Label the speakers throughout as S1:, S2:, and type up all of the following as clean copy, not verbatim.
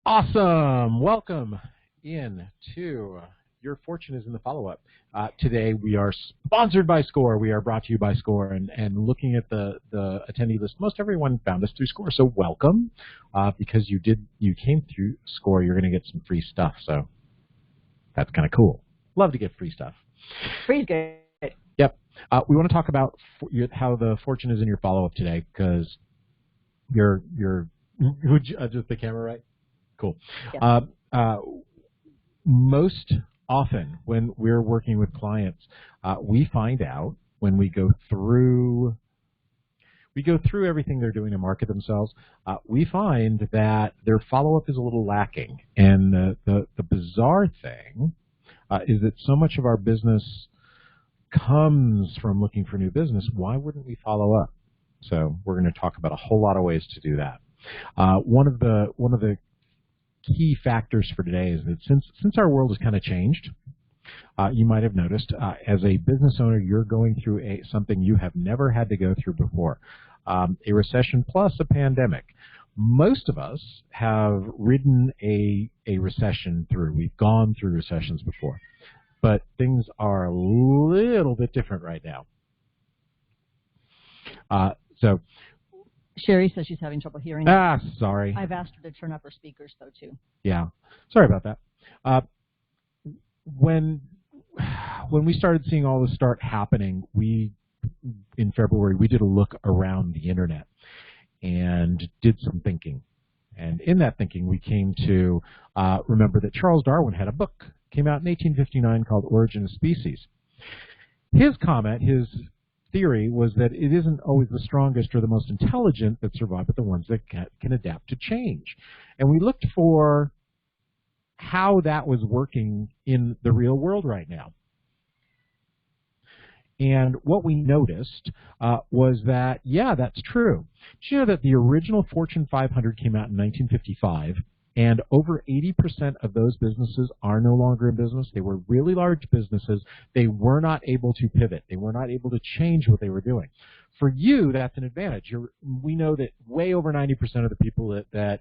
S1: Awesome. Welcome in to Your Fortune is in the Follow-Up. Today we are sponsored by SCORE. We are brought to you by SCORE. And looking at the attendee list, most everyone found us through SCORE. So welcome. Because you came through SCORE, you're going to get some free stuff. So that's kind of cool. Love to get free stuff.
S2: Free is good.
S1: Yep. We want to talk about how the fortune is in your follow-up today because would you adjust the camera right? Cool.
S2: Yeah.
S1: Most often when we're working with clients, we find out when we go through everything they're doing to market themselves, we find that their follow-up is a little lacking. And the bizarre thing is that so much of our business comes from looking for new business. Why wouldn't we follow up? So we're going to talk about a whole lot of ways to do that. One of the key factors for today is that since our world has kind of changed, you might have noticed as a business owner, you're going through something you have never had to go through before, a recession plus a pandemic. Most of us have ridden a recession through. We've gone through recessions before, but things are a little bit different right now. So.
S2: Sherry says she's having trouble hearing.
S1: Sorry.
S2: I've asked her to turn up her speakers, though, too.
S1: Yeah. Sorry about that. When we started seeing all this start happening, in February, we did a look around the Internet and did some thinking. And in that thinking, we came to remember that Charles Darwin had a book, came out in 1859 called Origin of Species. His comment, his theory was that it isn't always the strongest or the most intelligent that survive, but the ones that can adapt to change. And we looked for how that was working in the real world right now. And what we noticed was that, yeah, that's true. Did you know that the original Fortune 500 came out in 1955? And over 80% of those businesses are no longer in business. They were really large businesses. They were not able to pivot. They were not able to change what they were doing. For you, that's an advantage. We know that way over 90% of the people that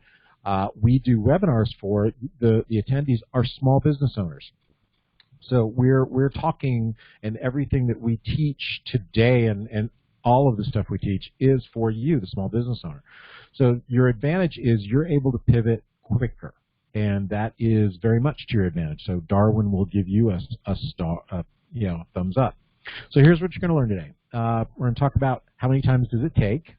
S1: we do webinars for, the attendees are small business owners. So we're talking, and everything that we teach today and all of the stuff we teach is for you, the small business owner. So your advantage is you're able to pivot quicker, and that is very much to your advantage. So Darwin will give you a thumbs up. So here's what you're going to learn today. We're going to talk about how many times does it take.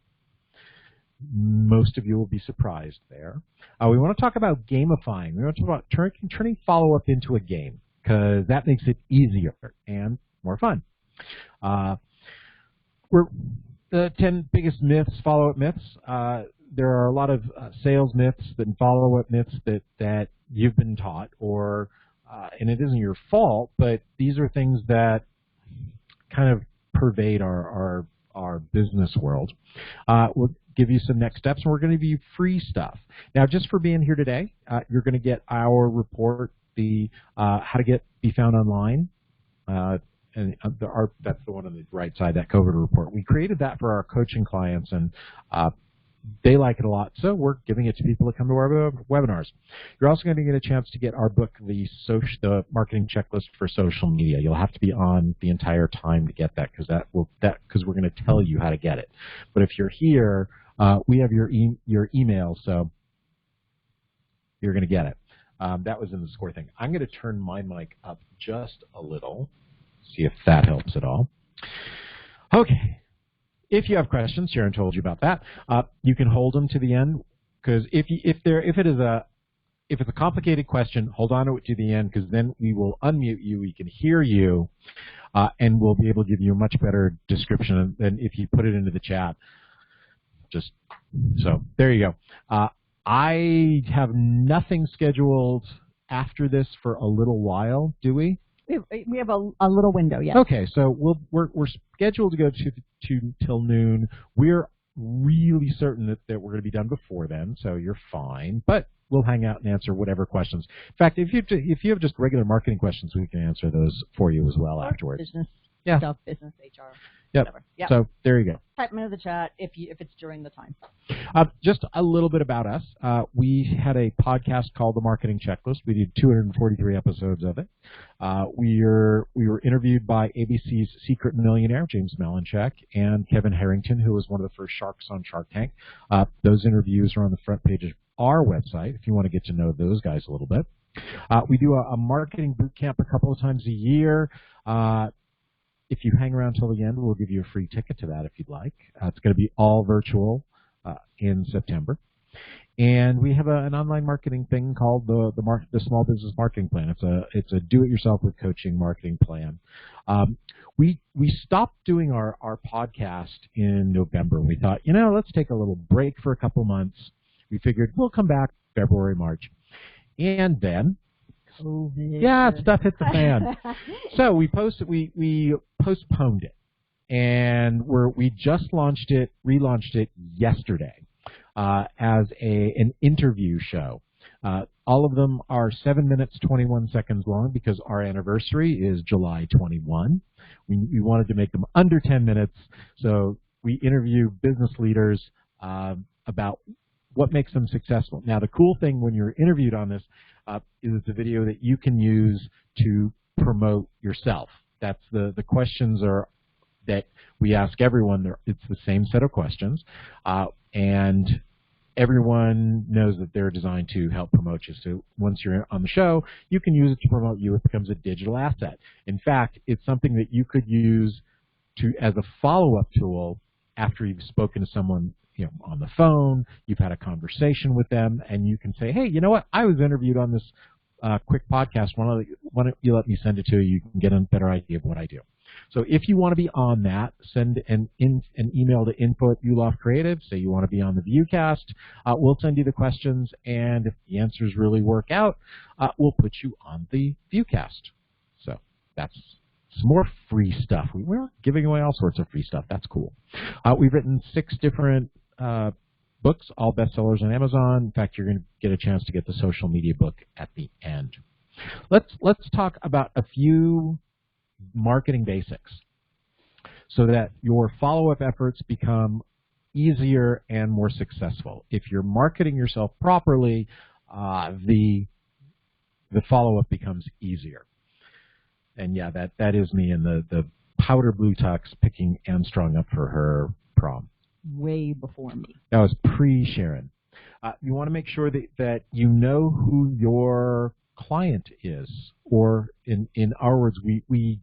S1: Most of you will be surprised there. We want to talk about gamifying. We want to talk about turning follow-up into a game, because that makes it easier and more fun. The 10 biggest myths, follow-up myths. There are a lot of sales myths and follow-up myths that you've been taught, and it isn't your fault, but these are things that kind of pervade our business world. We'll give you some next steps, and we're going to give you free stuff. Now, just for being here today, you're going to get our report, the how to be found online. And that's the one on the right side, that COVID report. We created that for our coaching clients, and they like it a lot, so we're giving it to people that come to our webinars. You're also going to get a chance to get our book, the Marketing Checklist for Social Media. You'll have to be on the entire time to get that, because we're going to tell you how to get it. But if you're here, we have your email, so you're going to get it. That was in the SCORE thing. I'm going to turn my mic up just a little, see if that helps at all. Okay. If you have questions, Sharon told you about that. You can hold them to the end, because if it's a complicated question, hold on to it to the end, because then we will unmute you, we can hear you, and we'll be able to give you a much better description than if you put it into the chat. So there you go. I have nothing scheduled after this for a little while. Do we?
S2: We have a little window, yes.
S1: Okay, so we're scheduled to go till noon. We're really certain that we're going to be done before then, so you're fine. But we'll hang out and answer whatever questions. In fact, if you have just regular marketing questions, we can answer those for you as well afterwards.
S2: Business stuff, business HR.
S1: Yep.
S2: whatever. Yep.
S1: So there you go.
S2: Type them into the chat if it's during the time.
S1: Just a little bit about us. We had a podcast called The Marketing Checklist. We did 243 episodes of it. We were interviewed by ABC's Secret Millionaire, James Malinchak, and Kevin Harrington, who was one of the first sharks on Shark Tank. Those interviews are on the front page of our website if you want to get to know those guys a little bit. We do a marketing boot camp a couple of times a year. If you hang around till the end, we'll give you a free ticket to that if you'd like. It's going to be all virtual in September. And we have an online marketing thing called the Small Business Marketing Plan. It's a do-it-yourself with coaching marketing plan. We stopped doing our podcast in November. We thought, let's take a little break for a couple months. We figured we'll come back February, March. And then
S2: COVID.
S1: Yeah, stuff hit the fan. So we postponed it, and we just relaunched it yesterday as an interview show. All of them are 7 minutes 21 seconds long because our anniversary is July 21. We wanted to make them under 10 minutes, so we interview business leaders about what makes them successful. Now, the cool thing when you're interviewed on this is it's a video that you can use to promote yourself. That's the questions are that we ask everyone. It's the same set of questions, and everyone knows that they're designed to help promote you. So once you're on the show, you can use it to promote you. It becomes a digital asset. In fact, it's something that you could use as a follow-up tool after you've spoken to someone on the phone, you've had a conversation with them, and you can say, hey, you know what? I was interviewed on this quick podcast. Why don't you let me send it to you? You can get a better idea of what I do. So if you want to be on that, send an email to info@Yuloff Creative. Say you want to be on the Viewcast. We'll send you the questions, and if the answers really work out, we'll put you on the Viewcast. So that's some more free stuff. We're giving away all sorts of free stuff. That's cool. We've written 6 different books, all bestsellers on Amazon. In fact, you're going to get a chance to get the social media book at the end. Let's talk about a few marketing basics so that your follow-up efforts become easier and more successful. If you're marketing yourself properly, the follow-up becomes easier. And yeah, that is me in the powder blue tux picking Armstrong up for her prom.
S2: Way before me.
S1: That was pre-Sharon. You want to make sure that you know who your client is, or in our words, we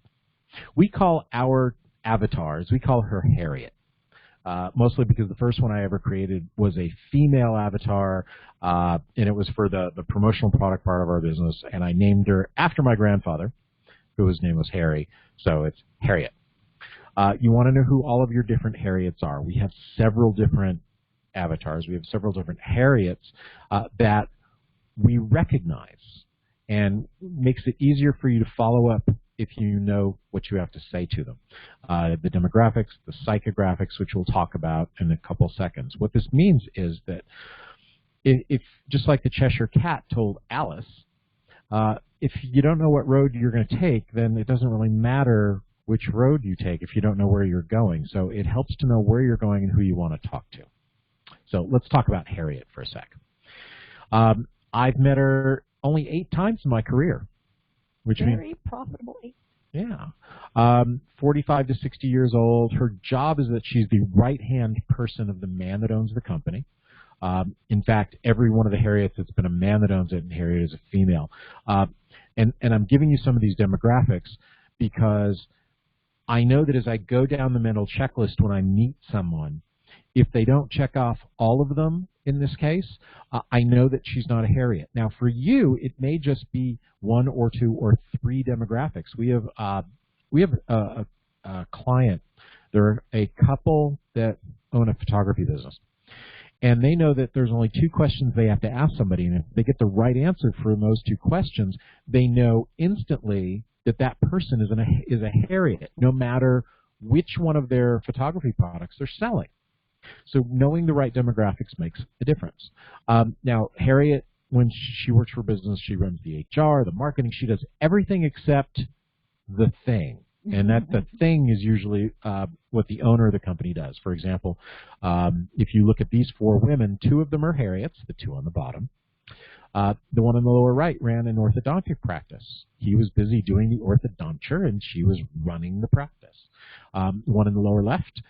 S1: call our avatars, we call her Harriet. Mostly because the first one I ever created was a female avatar, and it was for the promotional product part of our business, and I named her after my grandfather, whose name was Harry, so it's Harriet. You want to know who all of your different Harriets are. We have several different avatars. We have several different Harriets that we recognize, and makes it easier for you to follow up if you know what you have to say to them. The demographics, the psychographics, which we'll talk about in a couple seconds. What this means is that if just like the Cheshire Cat told Alice, if you don't know what road you're going to take, then it doesn't really matter which road you take if you don't know where you're going. So it helps to know where you're going and who you want to talk to. So let's talk about Harriet for a sec. I've met her only 8 times in my career, which means
S2: very profitable.
S1: Yeah. 45 to 60 years old. Her job is that she's the right-hand person of the man that owns the company. In fact, every one of the Harriets that's been a man that owns it, and Harriet is a female. And I'm giving you some of these demographics because I know that as I go down the mental checklist when I meet someone, if they don't check off all of them in this case, I know that she's not a Harriet. Now, for you, it may just be 1 or 2 or 3 demographics. We have a client. They're a couple that own a photography business, and they know that there's only 2 questions they have to ask somebody, and if they get the right answer for those 2 questions, they know instantly that person is a Harriet, no matter which one of their photography products they're selling. So knowing the right demographics makes a difference. Now, Harriet, when she works for business, she runs the HR, the marketing. She does everything except the thing. And that the thing is usually what the owner of the company does. For example, if you look at these 4 women, 2 of them are Harriets, the 2 on the bottom. The one on the lower right ran an orthodontic practice. He was busy doing the orthodonture, and she was running the practice. One in the lower left,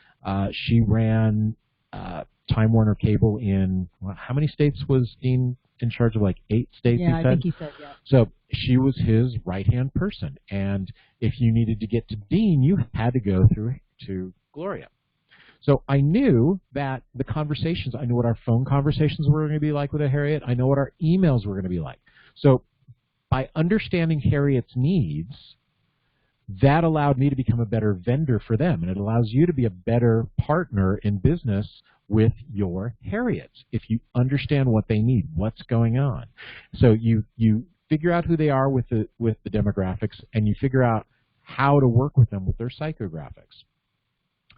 S1: she ran Time Warner Cable in, how many states was Dean in charge of? Like 8 states,
S2: yeah,
S1: he said?
S2: I think he said, yeah.
S1: So she was his right-hand person. And if you needed to get to Dean, you had to go through to Gloria. So I knew that the conversations, I knew what our phone conversations were going to be like with a Harriet. I know what our emails were going to be like. So by understanding Harriet's needs, that allowed me to become a better vendor for them. And it allows you to be a better partner in business with your Harriets if you understand what they need, what's going on. So you figure out who they are with the demographics, and you figure out how to work with them with their psychographics.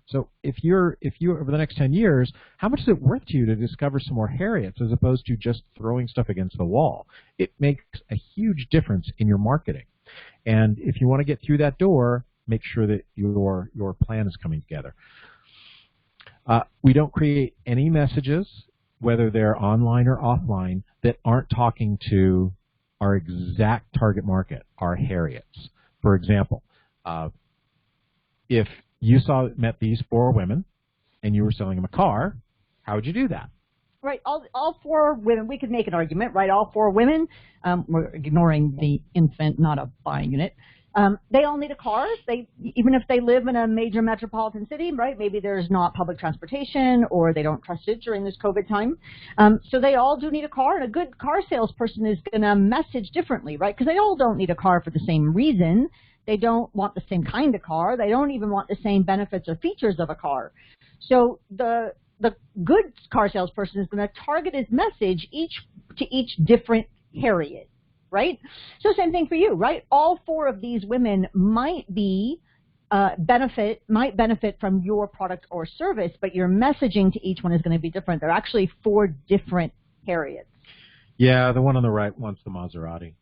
S1: So if you're over the next 10 years, how much is it worth to you to discover some more Harriets as opposed to just throwing stuff against the wall? It makes a huge difference in your marketing. And if you want to get through that door, make sure that your plan is coming together. We don't create any messages, whether they're online or offline, that aren't talking to our exact target market, our Harriets. For example, if you met these 4 women and you were selling them a car, how would you do that?
S2: Right, all 4 women, we could make an argument, right? All 4 women, we're ignoring the infant, not a buying unit. They all need a car. Even if they live in a major metropolitan city, right? Maybe there's not public transportation or they don't trust it during this COVID time. So they all do need a car, and a good car salesperson is going to message differently, right? Because they all don't need a car for the same reason. They don't want the same kind of car. They don't even want the same benefits or features of a car. So the good car salesperson is going to target his message to each different Harriet, right? So same thing for you, right? All 4 of these women might benefit from your product or service, but your messaging to each one is going to be different. They're actually 4 different Harriets.
S1: Yeah, the one on the right wants the Maserati.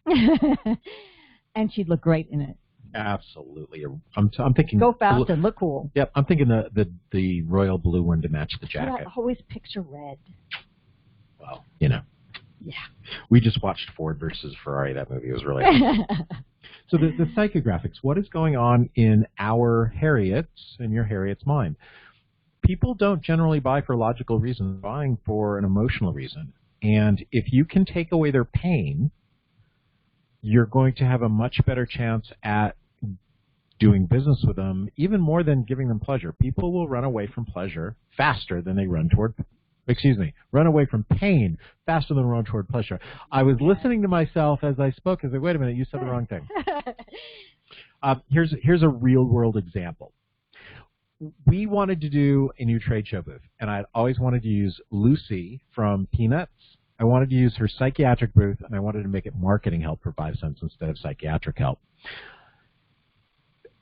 S2: And she'd look great in it.
S1: Absolutely. I'm thinking.
S2: Go fast and look cool.
S1: Yep, I'm thinking the royal blue one to match the jacket.
S2: I always picture red.
S1: Well, you know.
S2: Yeah.
S1: We just watched Ford versus Ferrari. That movie was really fun. So the psychographics, what is going on in our Harriets, in your Harriet's mind? People don't generally buy for logical reasons, buying for an emotional reason. And if you can take away their pain, you're going to have a much better chance at doing business with them, even more than giving them pleasure. People will run away from pleasure faster than they run away from pain faster than run toward pleasure. I was listening to myself as I spoke. I was like, wait a minute, you said the wrong thing. Here's a real-world example. We wanted to do a new trade show booth, and I'd always wanted to use Lucy from Peanuts. I wanted to use her psychiatric booth, and I wanted to make it marketing help for 5 cents instead of psychiatric help.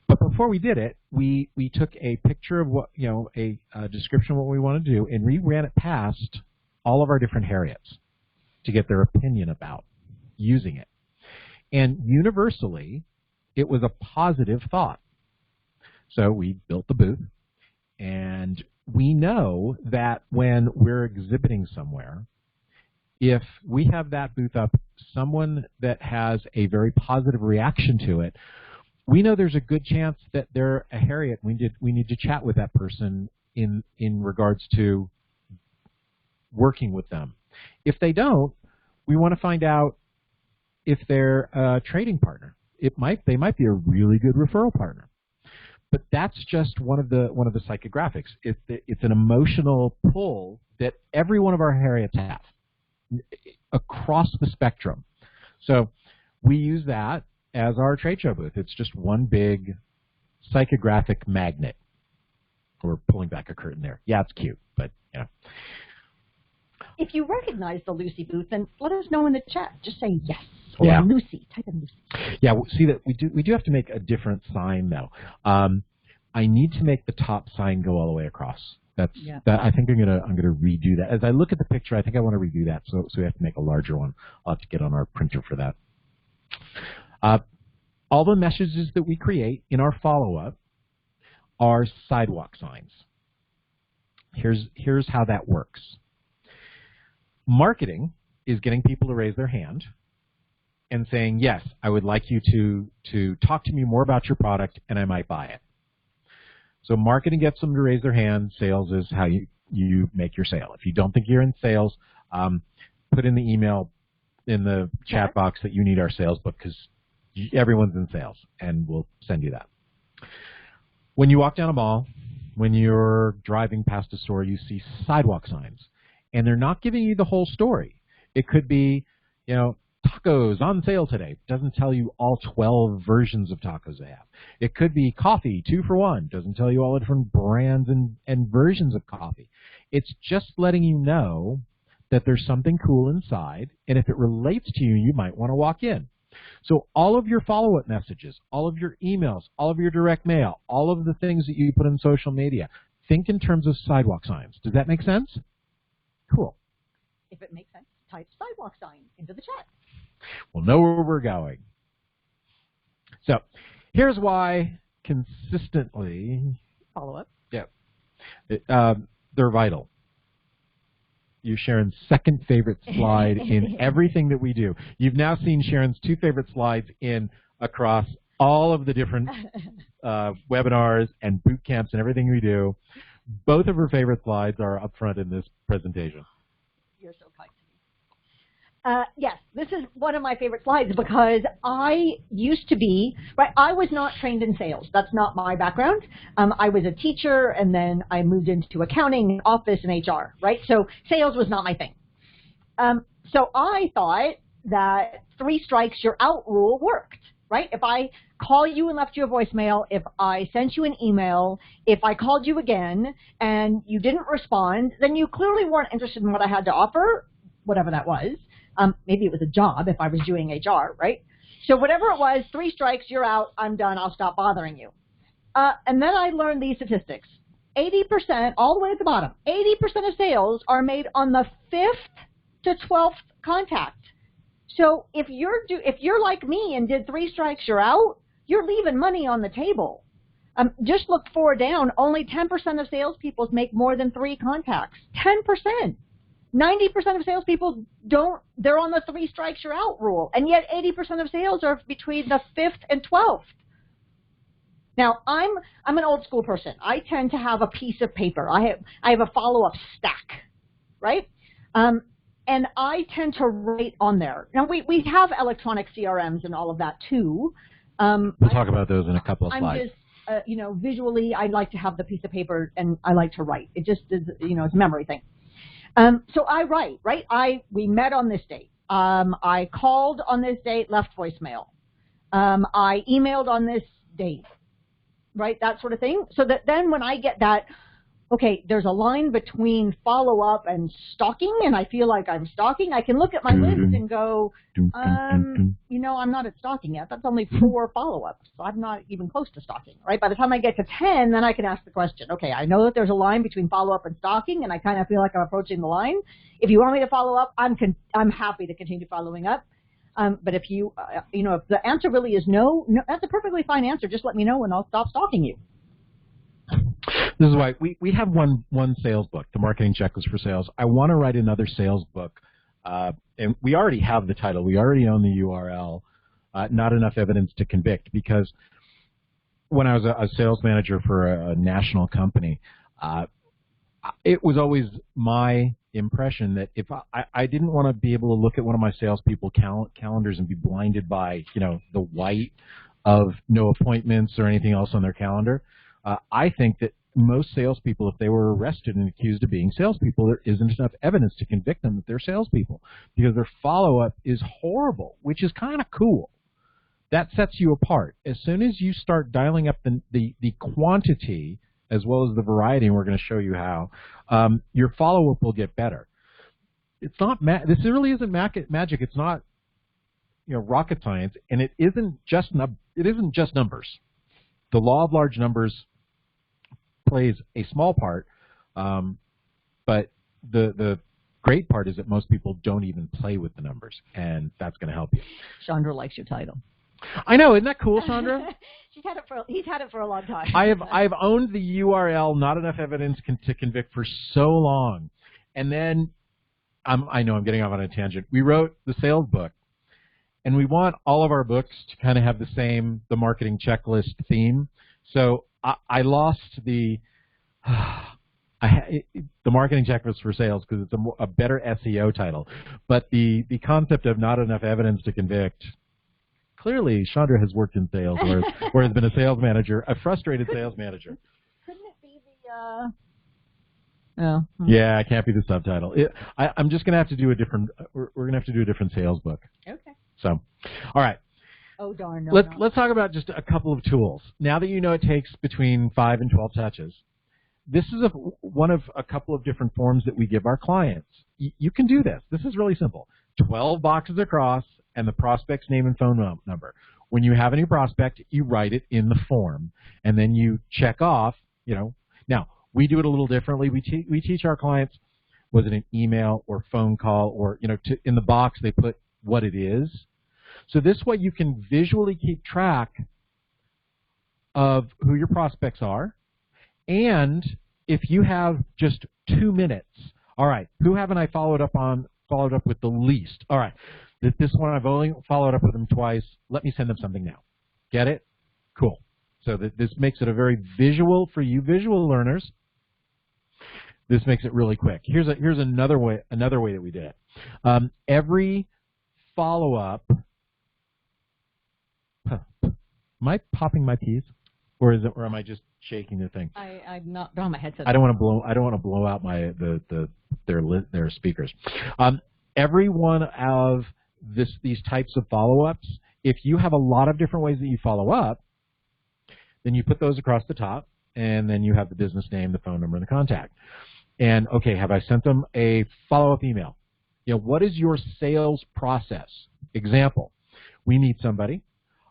S1: But before we did it, we took a picture of what, a description of what we wanted to do, and we ran it past all of our different Harriets to get their opinion about using it. And universally, it was a positive thought. So we built the booth, and we know that when we're exhibiting somewhere, if we have that booth up, someone that has a very positive reaction to it, we know there's a good chance that they're a Harriet. We need to chat with that person in regards to working with them. If they don't, we want to find out if they're a trading partner. They might be a really good referral partner. But that's just one of the psychographics. It's an emotional pull that every one of our Harriets have across the spectrum. So we use that as our trade show booth. It's just one big psychographic magnet. We're pulling back a curtain there. Yeah, it's cute, but yeah.
S2: If you recognize the Lucy booth, then let us know in the chat. Just say yes or
S1: yeah.
S2: Lucy. Type in Lucy.
S1: Yeah, see that we do have to make a different sign though. I need to make the top sign go all the way across. That I think I'm gonna redo that. As I look at the picture, I think I want to redo that. So we have to make a larger one. I'll have to get on our printer for that. all the messages that we create in our follow-up are sidewalk signs. Here's how that works. Marketing is getting people to raise their hand and saying, yes, I would like you to talk to me more about your product and I might buy it. So marketing gets them to raise their hand. Sales is how you make your sale. If you don't think you're in sales, put in the email in the chat box that you need our sales book because everyone's in sales and we'll send you that. When you walk down a mall, when you're driving past a store, you see sidewalk signs, and they're not giving you the whole story. It could be, tacos on sale today. Doesn't tell you all 12 versions of tacos they have. It could be coffee, 2 for 1. Doesn't tell you all the different brands and versions of coffee. It's just letting you know that there's something cool inside, and if it relates to you, you might want to walk in. So all of your follow-up messages, all of your emails, all of your direct mail, all of the things that you put in social media, think in terms of sidewalk signs. Does that make sense? Cool.
S2: If it makes sense, type sidewalk sign into the chat.
S1: We'll know where we're going. So here's why consistently
S2: follow-up.
S1: Yeah, they're vital. You Sharon's second favorite slide in everything that we do. You've now seen Sharon's 2 favorite slides across all of the different webinars and boot camps and everything we do. Both of her favorite slides are up front in this presentation.
S2: You're so kind to me. Yes, this is one of my favorite slides because I used to be, I was not trained in sales. That's not my background. I was a teacher, and then I moved into accounting, office, and HR, right? So sales was not my thing. So I thought that 3 strikes, you're out rule worked, right? If I call you and left you a voicemail, if I sent you an email, if I called you again and you didn't respond, then you clearly weren't interested in what I had to offer, whatever that was. Maybe it was a job if I was doing HR, right? So whatever it was, 3 strikes, you're out, I'm done, I'll stop bothering you. And then I learned these statistics. 80%, all the way at the bottom, 80% of sales are made on the 5th to 12th contact. So if you're like me and did 3 strikes, you're out, you're leaving money on the table. Just look 4 down, only 10% of salespeople make more than 3 contacts. 10%. 90% of salespeople they're on the 3 strikes, you're out rule. And yet 80% of sales are between the 5th and 12th. Now, I'm an old school person. I tend to have a piece of paper. I have a follow-up stack, right? And I tend to write on there. Now, we have electronic CRMs and all of that, too.
S1: We'll talk about those in a couple of slides.
S2: I'm just, visually, I like to have the piece of paper, and I like to write. It just is, it's a memory thing. So I write, right? We met on this date. I called on this date, left voicemail. I emailed on this date, right? That sort of thing. So that then when I get that, okay, there's a line between follow-up and stalking, and I feel like I'm stalking, I can look at my list and go, I'm not at stalking yet. That's only 4 follow-ups. So I'm not even close to stalking, right? By the time I get to 10, then I can ask the question, okay, I know that there's a line between follow-up and stalking, and I kind of feel like I'm approaching the line. If you want me to follow up, I'm happy to continue following up. But if if the answer really is no, that's a perfectly fine answer. Just let me know and I'll stop stalking you.
S1: This is why we have one sales book, the Marketing Checklist for Sales. I want to write another sales book, and we already have the title. We already own the URL, Not Enough Evidence to Convict, because when I was a sales manager for a national company, it was always my impression that if I didn't want to be able to look at one of my salespeople calendars and be blinded by, the white of no appointments or anything else on their calendar. I think that most salespeople, if they were arrested and accused of being salespeople, there isn't enough evidence to convict them that they're salespeople because their follow-up is horrible, which is kind of cool. That sets you apart. As soon as you start dialing up the quantity as well as the variety, and we're going to show you how, your follow-up will get better. It's not this really isn't magic. It's not rocket science, and it isn't just numbers. The law of large numbers plays a small part, but the great part is that most people don't even play with the numbers, and that's going to help you.
S2: Chandra likes your title.
S1: I know, isn't that cool, Sandra?
S2: He's had it for a long time.
S1: I've owned the URL, not enough evidence to convict, for so long. And then, I know I'm getting off on a tangent. We wrote the sales book, and we want all of our books to kind of have the marketing checklist theme. So I lost the marketing checklist for sales because it's a better SEO title. But the concept of not enough evidence to convict, clearly Chandra has worked in sales or has been a sales manager, a frustrated sales manager.
S2: Couldn't it be the... Oh.
S1: Yeah, it can't be the subtitle. I'm just going to have to do a different, we're going to have to do a different sales book.
S2: Okay.
S1: So, all right.
S2: Oh, darn. No,
S1: Let's talk about just a couple of tools. Now that you know it takes between 5 and 12 touches, this is one of a couple of different forms that we give our clients. You can do this. This is really simple. 12 boxes across and the prospect's name and phone number. When you have a new prospect, you write it in the form, and then you check off, Now, we do it a little differently. We teach our clients, was it an email or phone call, or, in the box they put what it is. So this way you can visually keep track of who your prospects are. And if you have just 2 minutes, all right, who haven't I followed up with the least? All right, this one I've only followed up with them twice. Let me send them something now. Get it? Cool. So this makes it a very visual for you visual learners. This makes it really quick. Here's another way that we did it. Every follow-up. Am I popping my P's, or am I just shaking the thing?
S2: I'm not on my headset.
S1: I don't want to blow out their speakers. Every one of these types of follow-ups, if you have a lot of different ways that you follow up, then you put those across the top, and then you have the business name, the phone number, and the contact. And, okay, have I sent them a follow-up email? What is your sales process? Example, we meet somebody,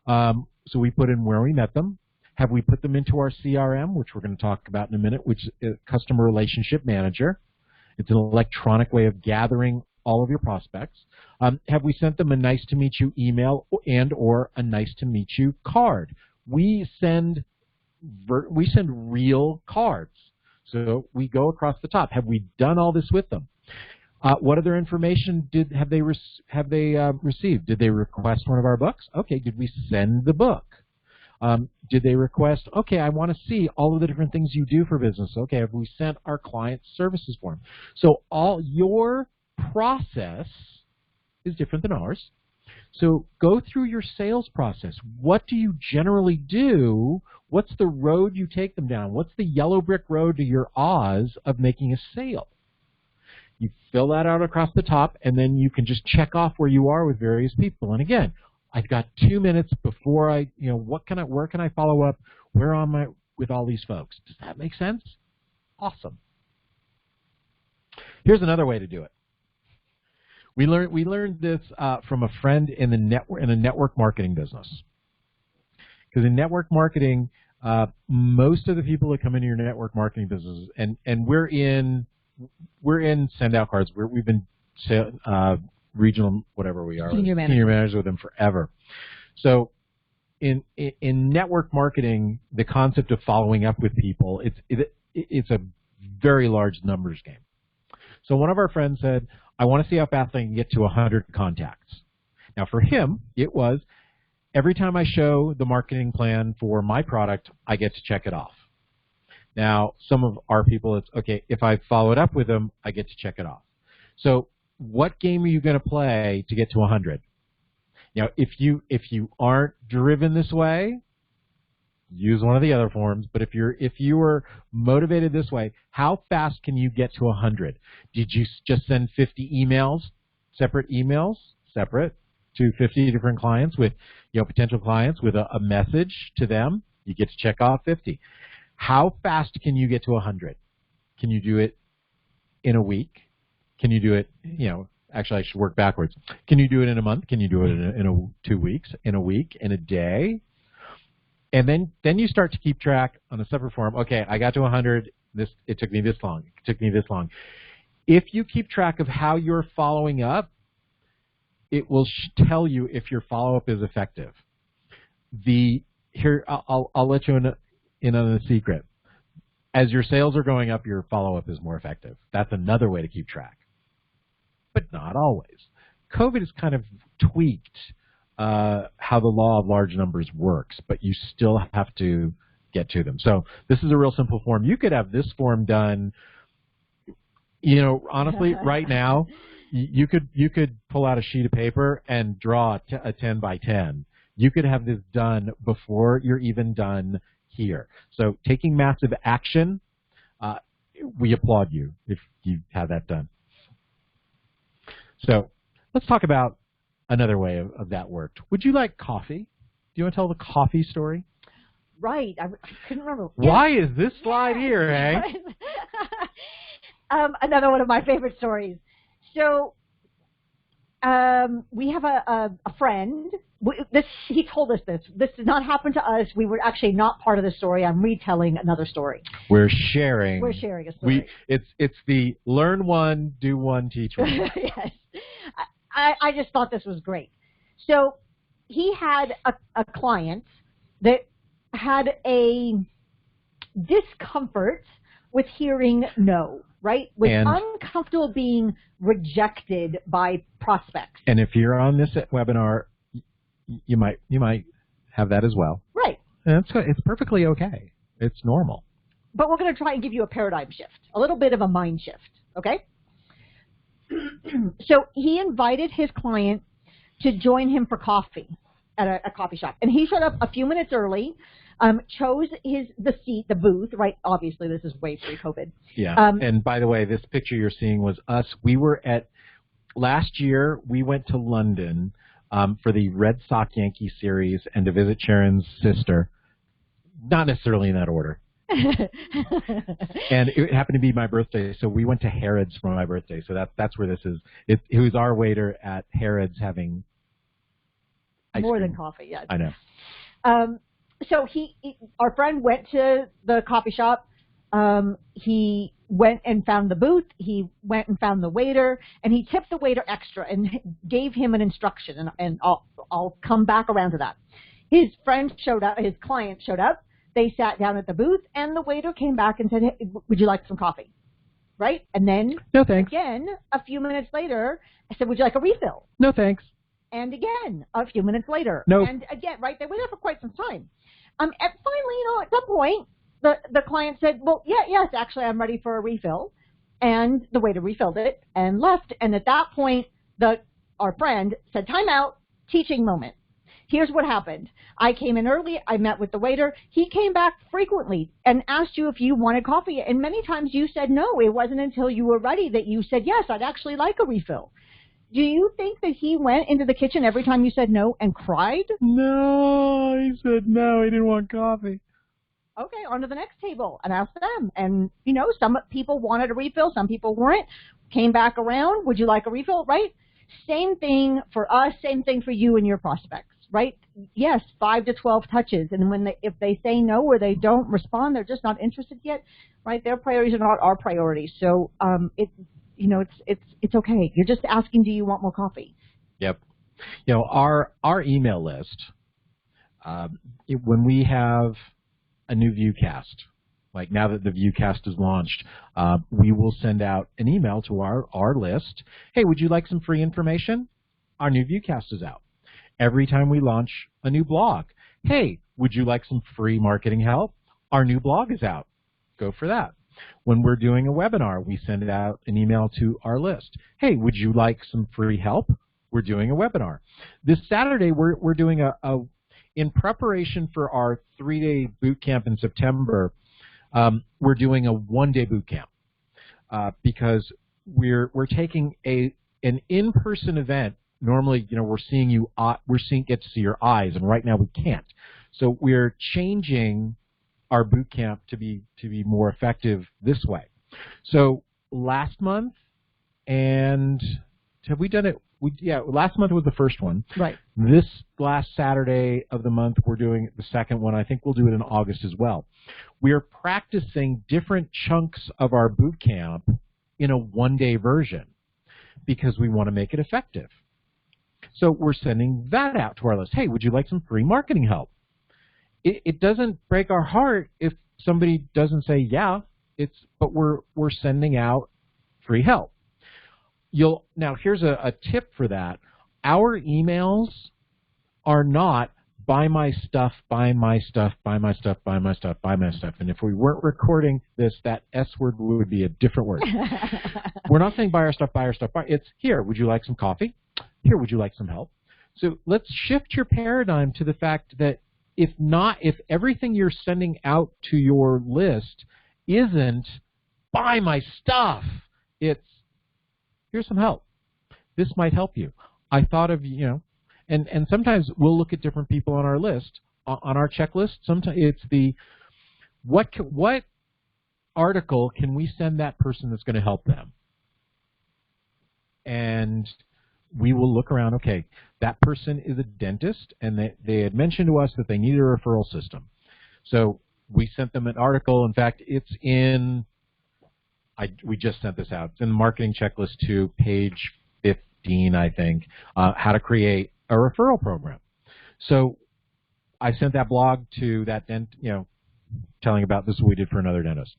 S1: so we put in where we met them. Have we put them into our CRM, which we're going to talk about in a minute, which is Customer Relationship Manager. It's an electronic way of gathering all of your prospects. Have we sent them a nice to meet you email and or a nice to meet you card? We send real cards. So we go across the top. Have we done all this with them? What other information have they received? Did they request one of our books? Okay, did we send the book? Did they request, okay, I want to see all of the different things you do for business. Okay, have we sent our client services form? So all your process is different than ours. So go through your sales process. What do you generally do? What's the road you take them down? What's the yellow brick road to your Oz of making a sale? You fill that out across the top, and then you can just check off where you are with various people. And again, I've got 2 minutes before where can I follow up? Where am I with all these folks? Does that make sense? Awesome. Here's another way to do it. We learned this from a friend in a network marketing business. Because in network marketing, most of the people that come into your network marketing business, and we're in send out cards. We've been regional, whatever we are, senior managers with them forever. So in network marketing, the concept of following up with people, it's a very large numbers game. So one of our friends said, I want to see how fast I can get to 100 contacts. Now for him, it was every time I show the marketing plan for my product, I get to check it off. Now, some of our people, it's, okay, if I followed up with them, I get to check it off. So what game are you going to play to get to 100? Now, if you aren't driven this way, use one of the other forms. But if you were motivated this way, how fast can you get to 100? Did you just send 50 emails, separate to 50 different clients with potential clients with a message to them? You get to check off 50. How fast can you get to 100? Can you do it in a week? Can you do it, actually I should work backwards. Can you do it in a month? Can you do it in 2 weeks, in a week, in a day? And then you start to keep track on a separate form. Okay, I got to 100. It took me this long. It took me this long. If you keep track of how you're following up, it will tell you if your follow-up is effective. I'll let you in on a secret. As your sales are going up, your follow-up is more effective. That's another way to keep track, but not always. COVID has kind of tweaked how the law of large numbers works, but you still have to get to them. So this is a real simple form. You could have this form done, honestly, right now, you could pull out a sheet of paper and draw a 10 by 10. You could have this done before you're even done here. So taking massive action, we applaud you if you have that done. So let's talk about another way of that worked. Would you like coffee? Do you want to tell the coffee story?
S2: Right. I couldn't remember.
S1: Why is this slide here, eh?
S2: Another one of my favorite stories. So we have a friend. He told us this. This did not happen to us. We were actually not part of the story. I'm retelling another story.
S1: We're sharing a story. It's the learn one, do one, teach one.
S2: Yes. I just thought this was great. So he had a client that had a discomfort with hearing no, right? Was uncomfortable being rejected by prospects.
S1: And if you're on this webinar, you might have that as well.
S2: Right.
S1: And it's perfectly okay. It's normal.
S2: But we're going to try and give you a paradigm shift, a little bit of a mind shift, okay? So he invited his client to join him for coffee at a coffee shop. And he showed up a few minutes early, chose the booth, right? Obviously, this is way pre-COVID.
S1: Yeah. And by the way, this picture you're seeing was us. Last year, we went to London for the Red Sox Yankee series and to visit Sharon's sister. Not necessarily in that order. And it happened to be my birthday, so we went to Harrods for my birthday. So that's where this is. It was our waiter at Harrods having ice
S2: more
S1: cream.
S2: than coffee. Yeah,
S1: I know.
S2: So our friend went to the coffee shop. He went and found the booth. He went and found the waiter, and he tipped the waiter extra and gave him an instruction. And I'll come back around to that. His friend showed up. His client showed up. They sat down at the booth, and the waiter came back and said, "Hey, would you like some coffee?" Right? And then,
S1: no thanks.
S2: Again, a few minutes later, I said, "Would you like a refill?"
S1: No thanks.
S2: And again, a few minutes later.
S1: No.
S2: And again, right? They were there for quite some time. And finally, at some point, the client said, "Well, yes, actually, I'm ready for a refill." And the waiter refilled it and left. And at that point, our friend said, "Time out, teaching moment." Here's what happened. I came in early. I met with the waiter. He came back frequently and asked you if you wanted coffee. And many times you said no. It wasn't until you were ready that you said, "Yes, I'd actually like a refill." Do you think that he went into the kitchen every time you said no and cried?
S1: No, he said no. He didn't want coffee.
S2: Okay, on to the next table and asked them. And, some people wanted a refill. Some people weren't. Came back around. Would you like a refill? Right? Same thing for us. Same thing for you and your prospects. Right? Yes, 5 to 12 touches. And if they say no or they don't respond, they're just not interested yet, right? Their priorities are not our priorities. So it's okay. You're just asking, do you want more coffee?
S1: Yep. Our email list, when we have a new viewcast, like now that the viewcast is launched, we will send out an email to our list. Hey, would you like some free information? Our new viewcast is out. Every time we launch a new blog, hey, would you like some free marketing help? Our new blog is out. Go for that. When we're doing a webinar, we send out an email to our list. Hey, would you like some free help? We're doing a webinar. This Saturday, we're doing in preparation for our 3-day boot camp in September, we're doing a 1-day boot camp because we're taking an in-person event. Normally, we're seeing you, get to see your eyes, and right now we can't. So we're changing our boot camp to be more effective this way. So last month, and have we done it? Last month was the first one.
S2: Right.
S1: This last Saturday of the month, we're doing the second one. I think we'll do it in August as well. We are practicing different chunks of our boot camp in a 1-day version because we want to make it effective. So we're sending that out to our list. Hey, would you like some free marketing help? it doesn't break our heart if somebody doesn't say yeah. But we're sending out free help. Now here's a tip for that. Our emails are not buy my stuff, buy my stuff, buy my stuff, buy my stuff, buy my stuff. And if we weren't recording this, that S word would be a different word. We're not saying buy our stuff, buy our stuff. It's here, would you like some coffee? Here, would you like some help? So let's shift your paradigm to the fact that if everything you're sending out to your list isn't buy my stuff, it's here's some help. This might help you. I thought of and sometimes we'll look at different people on our list, on our checklist. Sometimes it's the what article can we send that person that's going to help them? And we will look around. Okay, that person is a dentist, and they had mentioned to us that they need a referral system. So we sent them an article. In fact, it's in. We just sent this out. It's in the marketing checklist 2, page 15, I think. How to create a referral program. So I sent that blog to that telling about this is what we did for another dentist.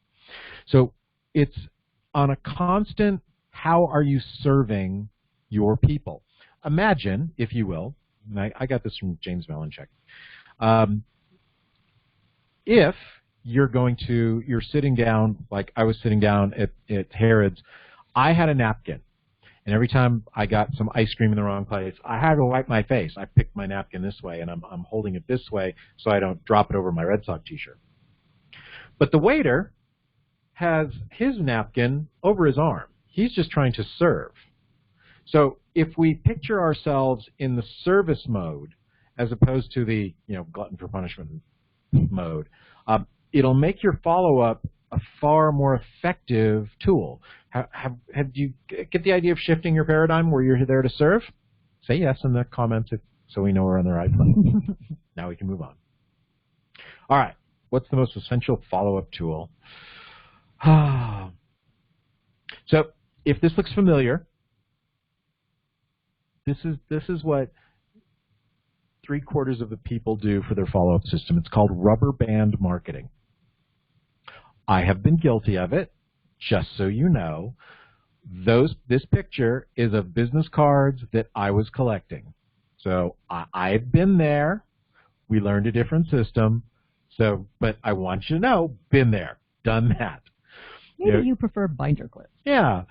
S1: So it's on a constant, how are you serving your people? Imagine, if you will, and I got this from James Melanchek. If you're sitting down, like I was sitting down at Harrods, I had a napkin. And every time I got some ice cream in the wrong place, I had to wipe my face. I picked my napkin this way, and I'm holding it this way so I don't drop it over my Red Sox t-shirt. But the waiter has his napkin over his arm. He's just trying to serve. So if we picture ourselves in the service mode as opposed to the glutton for punishment mode, it'll make your follow-up a far more effective tool. Have you get the idea of shifting your paradigm where you're there to serve? Say yes in the comments so we know we're on the right place. Now we can move on. All right. What's the most essential follow-up tool? So if this looks familiar, this is what 3/4 of the people do for their follow-up system. It's called rubber band marketing. I have been guilty of it, just so you know. This picture is of business cards that I was collecting. So I've been there. We learned a different system. But I want you to know, been there, done that.
S2: Maybe you prefer binder clips.
S1: Yeah.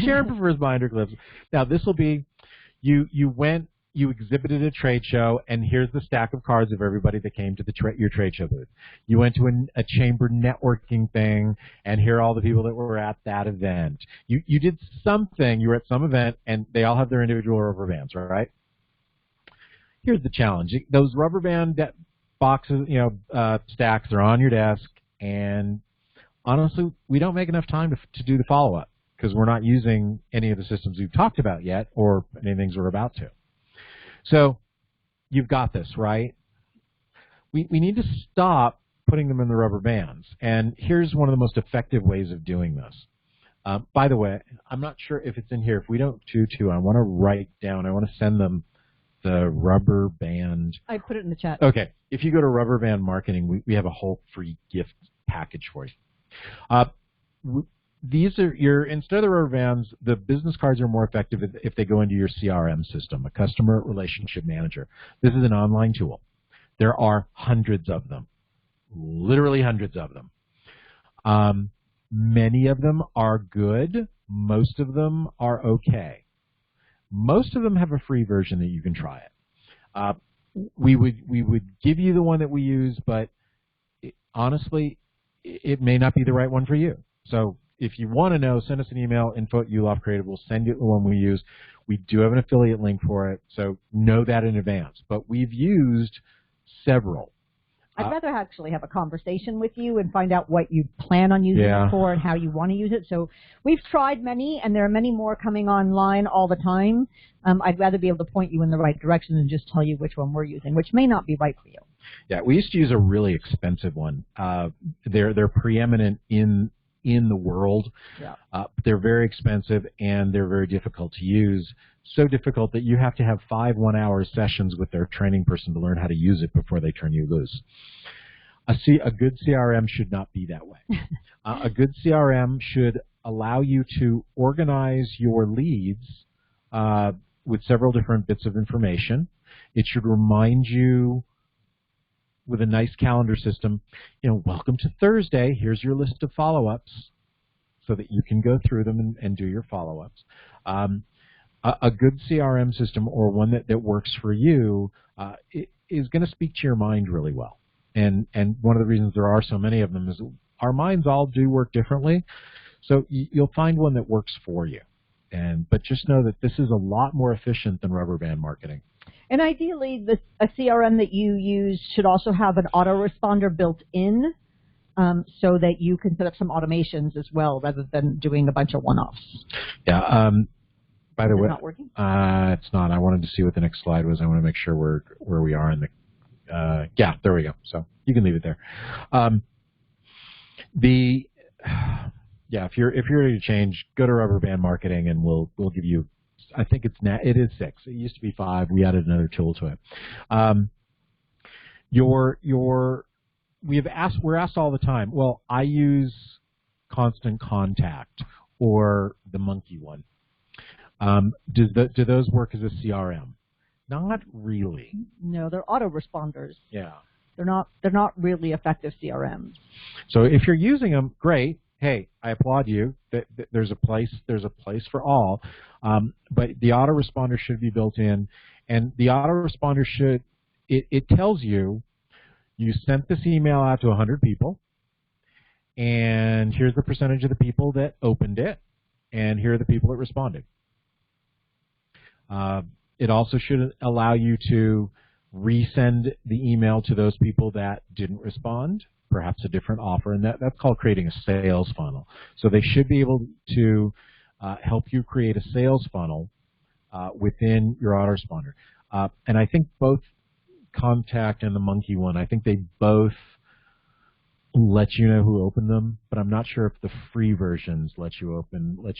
S1: Sharon prefers binder clips. Now this will be, you exhibited at a trade show, and here's the stack of cards of everybody that came to your trade show booth. You went to a chamber networking thing, and here are all the people that were at that event. You did something. You were at some event, and they all have their individual rubber bands, right? Here's the challenge. Those rubber band boxes, stacks are on your desk, and honestly, we don't make enough time to do the follow-up because we're not using any of the systems we've talked about yet or any things we're about to. So you've got this, right? We need to stop putting them in the rubber bands. And here's one of the most effective ways of doing this. By the way, I'm not sure if it's in here. If we don't I want to write down, I want to send them the rubber band.
S2: I put it in the chat.
S1: Okay. If you go to Rubber Band Marketing, we have a whole free gift package for you. These are instead of the rubber bands, the business cards are more effective if they go into your CRM system, a customer relationship manager. This is an online tool. There are hundreds of them, literally hundreds of them. Many of them are good. Most of them are okay. Most of them have a free version that you can try it. We would give you the one that we use, but honestly, it may not be the right one for you. So if you want to know, send us an email, info@Yuloff Creative. We'll send you the one we use. We do have an affiliate link for it, so know that in advance. But we've used several.
S2: I'd rather actually have a conversation with you and find out what you plan on using it for and how you want to use it. So we've tried many, and there are many more coming online all the time. I'd rather be able to point you in the right direction than just tell you which one we're using, which may not be right for you.
S1: Yeah, we used to use a really expensive one. They're preeminent in in the world.
S2: Yeah.
S1: They're very expensive and they're very difficult to use. So difficult that you have to have 5 one-hour sessions with their training person to learn how to use it before they turn you loose. A good CRM should not be that way. A good CRM should allow you to organize your leads with several different bits of information. It should remind you with a nice calendar system, welcome to Thursday. Here's your list of follow-ups so that you can go through them and do your follow-ups. A good CRM system, or one that works for you, is going to speak to your mind really well. And one of the reasons there are so many of them is our minds all do work differently. So you'll find one that works for you. But just know that this is a lot more efficient than rubber band marketing.
S2: And ideally, a CRM that you use should also have an autoresponder built in, so that you can set up some automations as well, rather than doing a bunch of one-offs.
S1: Yeah. By the way,
S2: not working?
S1: It's not. I wanted to see what the next slide was. I want to make sure where we are in the. Yeah, there we go. So you can leave it there. If you're ready to change, go to rubber band marketing, and we'll give you. I think it is 6. It used to be 5. We added another tool to it. We're asked all the time. Well, I use Constant Contact or the monkey one. Do those work as a CRM? Not really. No,
S2: they're autoresponders.
S1: Yeah.
S2: They're not really effective CRMs.
S1: So if you're using them, great. Hey, I applaud you. There's a place for all. But the autoresponder should be built in, and the autoresponder it tells you sent this email out to 100 people, and here's the percentage of the people that opened it, and here are the people that responded. It also should allow you to resend the email to those people that didn't respond, perhaps a different offer, and that's called creating a sales funnel. So they should be able to help you create a sales funnel within your autoresponder. And I think both Contact and the monkey one, I think they both let you know who opened them, but I'm not sure if the free versions let you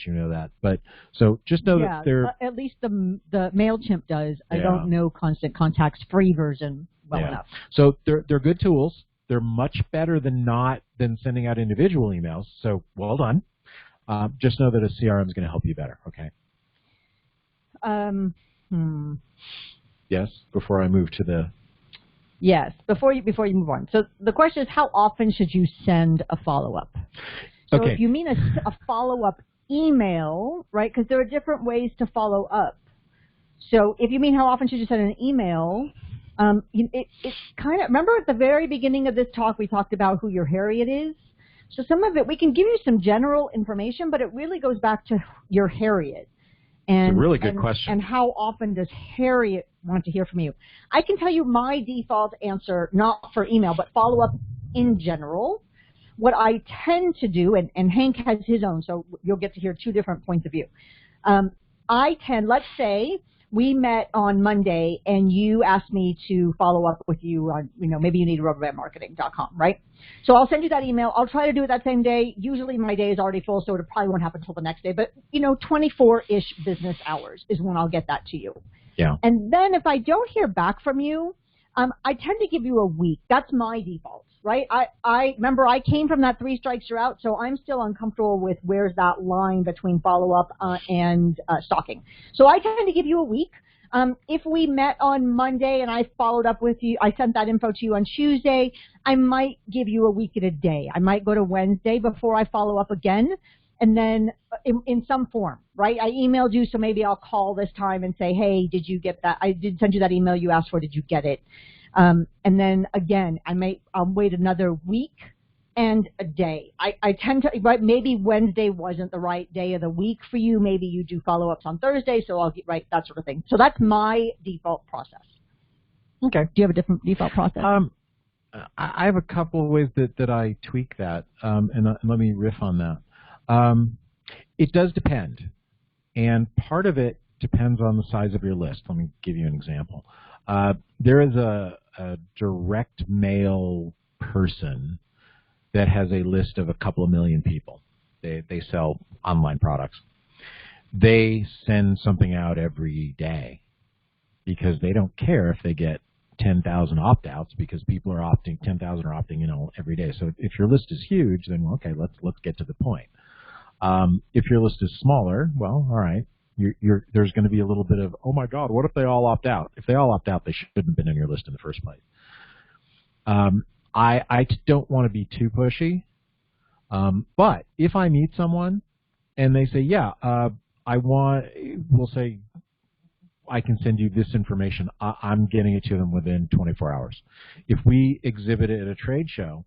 S1: know that. But so just know that they're
S2: at least the MailChimp does. I don't know Constant Contact's free version well enough.
S1: So they're good tools. They're much better than sending out individual emails. So well done. Just know that a CRM is going to help you better. Okay. Yes. Before I move to the.
S2: Yes. Before you move on. So the question is, how often should you send a follow-up? So if you mean a follow-up email, right? Because there are different ways to follow up. So if you mean how often should you send an email, it's kind of, remember at the very beginning of this talk we talked about who your Harriet is? So some of it, we can give you some general information, but it really goes back to your Harriet.
S1: It's a really good question.
S2: And how often does Harriet want to hear from you? I can tell you my default answer, not for email, but follow-up in general. What I tend to do, and Hank has his own, so you'll get to hear 2 different points of view. Let's say we met on Monday and you asked me to follow up with you on, maybe you need rubberbandmarketing.com, right? So I'll send you that email. I'll try to do it that same day. Usually my day is already full, so it probably won't happen until the next day. But, 24-ish business hours is when I'll get that to you.
S1: Yeah.
S2: And then if I don't hear back from you, I tend to give you a week. That's my default, right? I remember I came from that 3 strikes you're out, so I'm still uncomfortable with where's that line between follow-up and stalking. So I tend to give you a week. If we met on Monday and I followed up with you, I sent that info to you on Tuesday, I might give you a week and a day. I might go to Wednesday before I follow up again, and then in some form, right? I emailed you, so maybe I'll call this time and say, hey, did you get that? I did send you that email you asked for. Did you get it? And then again, I'll wait another week and a day. I tend to, right, maybe Wednesday wasn't the right day of the week for you. Maybe you do follow-ups on Thursday, so I'll get right, that sort of thing. So that's my default process. Okay. Do you have a different default process?
S1: I have a couple of ways that I tweak that, and let me riff on that. It does depend, and part of it depends on the size of your list. Let me give you an example. There is a direct mail person that has a list of a couple of million people. They sell online products. They send something out every day because they don't care if they get 10,000 opt-outs, because people are 10,000 are opting in every day. So if your list is huge, then okay, let's get to the point. If your list is smaller, well, all right, there's going to be a little bit of, oh my God, what if they all opt out? If they all opt out, they shouldn't have been on your list in the first place. I don't want to be too pushy, but if I meet someone and they say, yeah, we'll say, I can send you this information. I'm getting it to them within 24 hours. If we exhibit it at a trade show,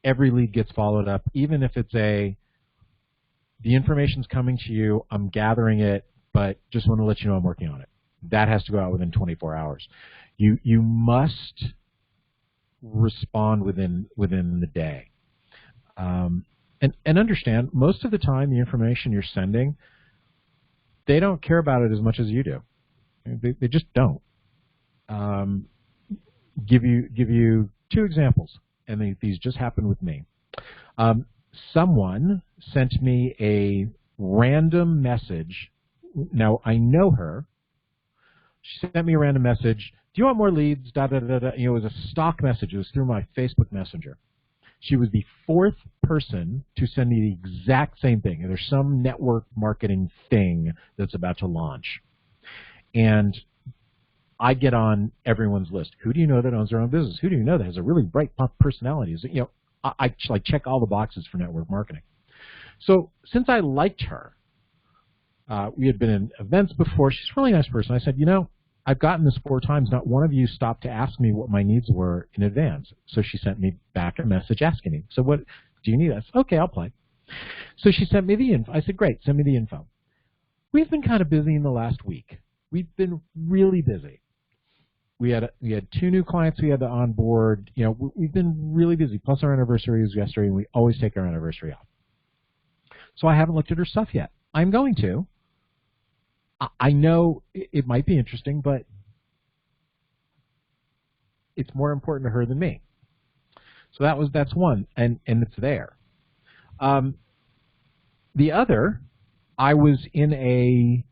S1: every lead gets followed up, even if it's the information's coming to you, I'm gathering it, but just want to let you know I'm working on it. That has to go out within 24 hours. You must respond within the day. And understand, most of the time the information you're sending, they don't care about it as much as you do. They just don't. Give you two examples, and these just happened with me. Someone sent me a random message. Now, I know her. She sent me a random message. Do you want more leads? Da, da, da, da. It was a stock message. It was through my Facebook Messenger. She was the fourth person to send me the exact same thing. And there's some network marketing thing that's about to launch. And I get on everyone's list. Who do you know that owns their own business? Who do you know that has a really bright personality? Is it, I check all the boxes for network marketing. So since I liked her, we had been in events before. She's a really nice person. I said, I've gotten this 4 times. Not one of you stopped to ask me what my needs were in advance. So she sent me back a message asking me, so what do you need? I said, okay, I'll play. So she sent me the info. I said, great, send me the info. We've been kind of busy in the last week. We've been really busy. We had 2 new clients we had to onboard. We've been really busy. Plus our anniversary was yesterday, and we always take our anniversary off. So I haven't looked at her stuff yet. I'm going to. I know it might be interesting, but it's more important to her than me. So that's one, and it's there. The other, I was in a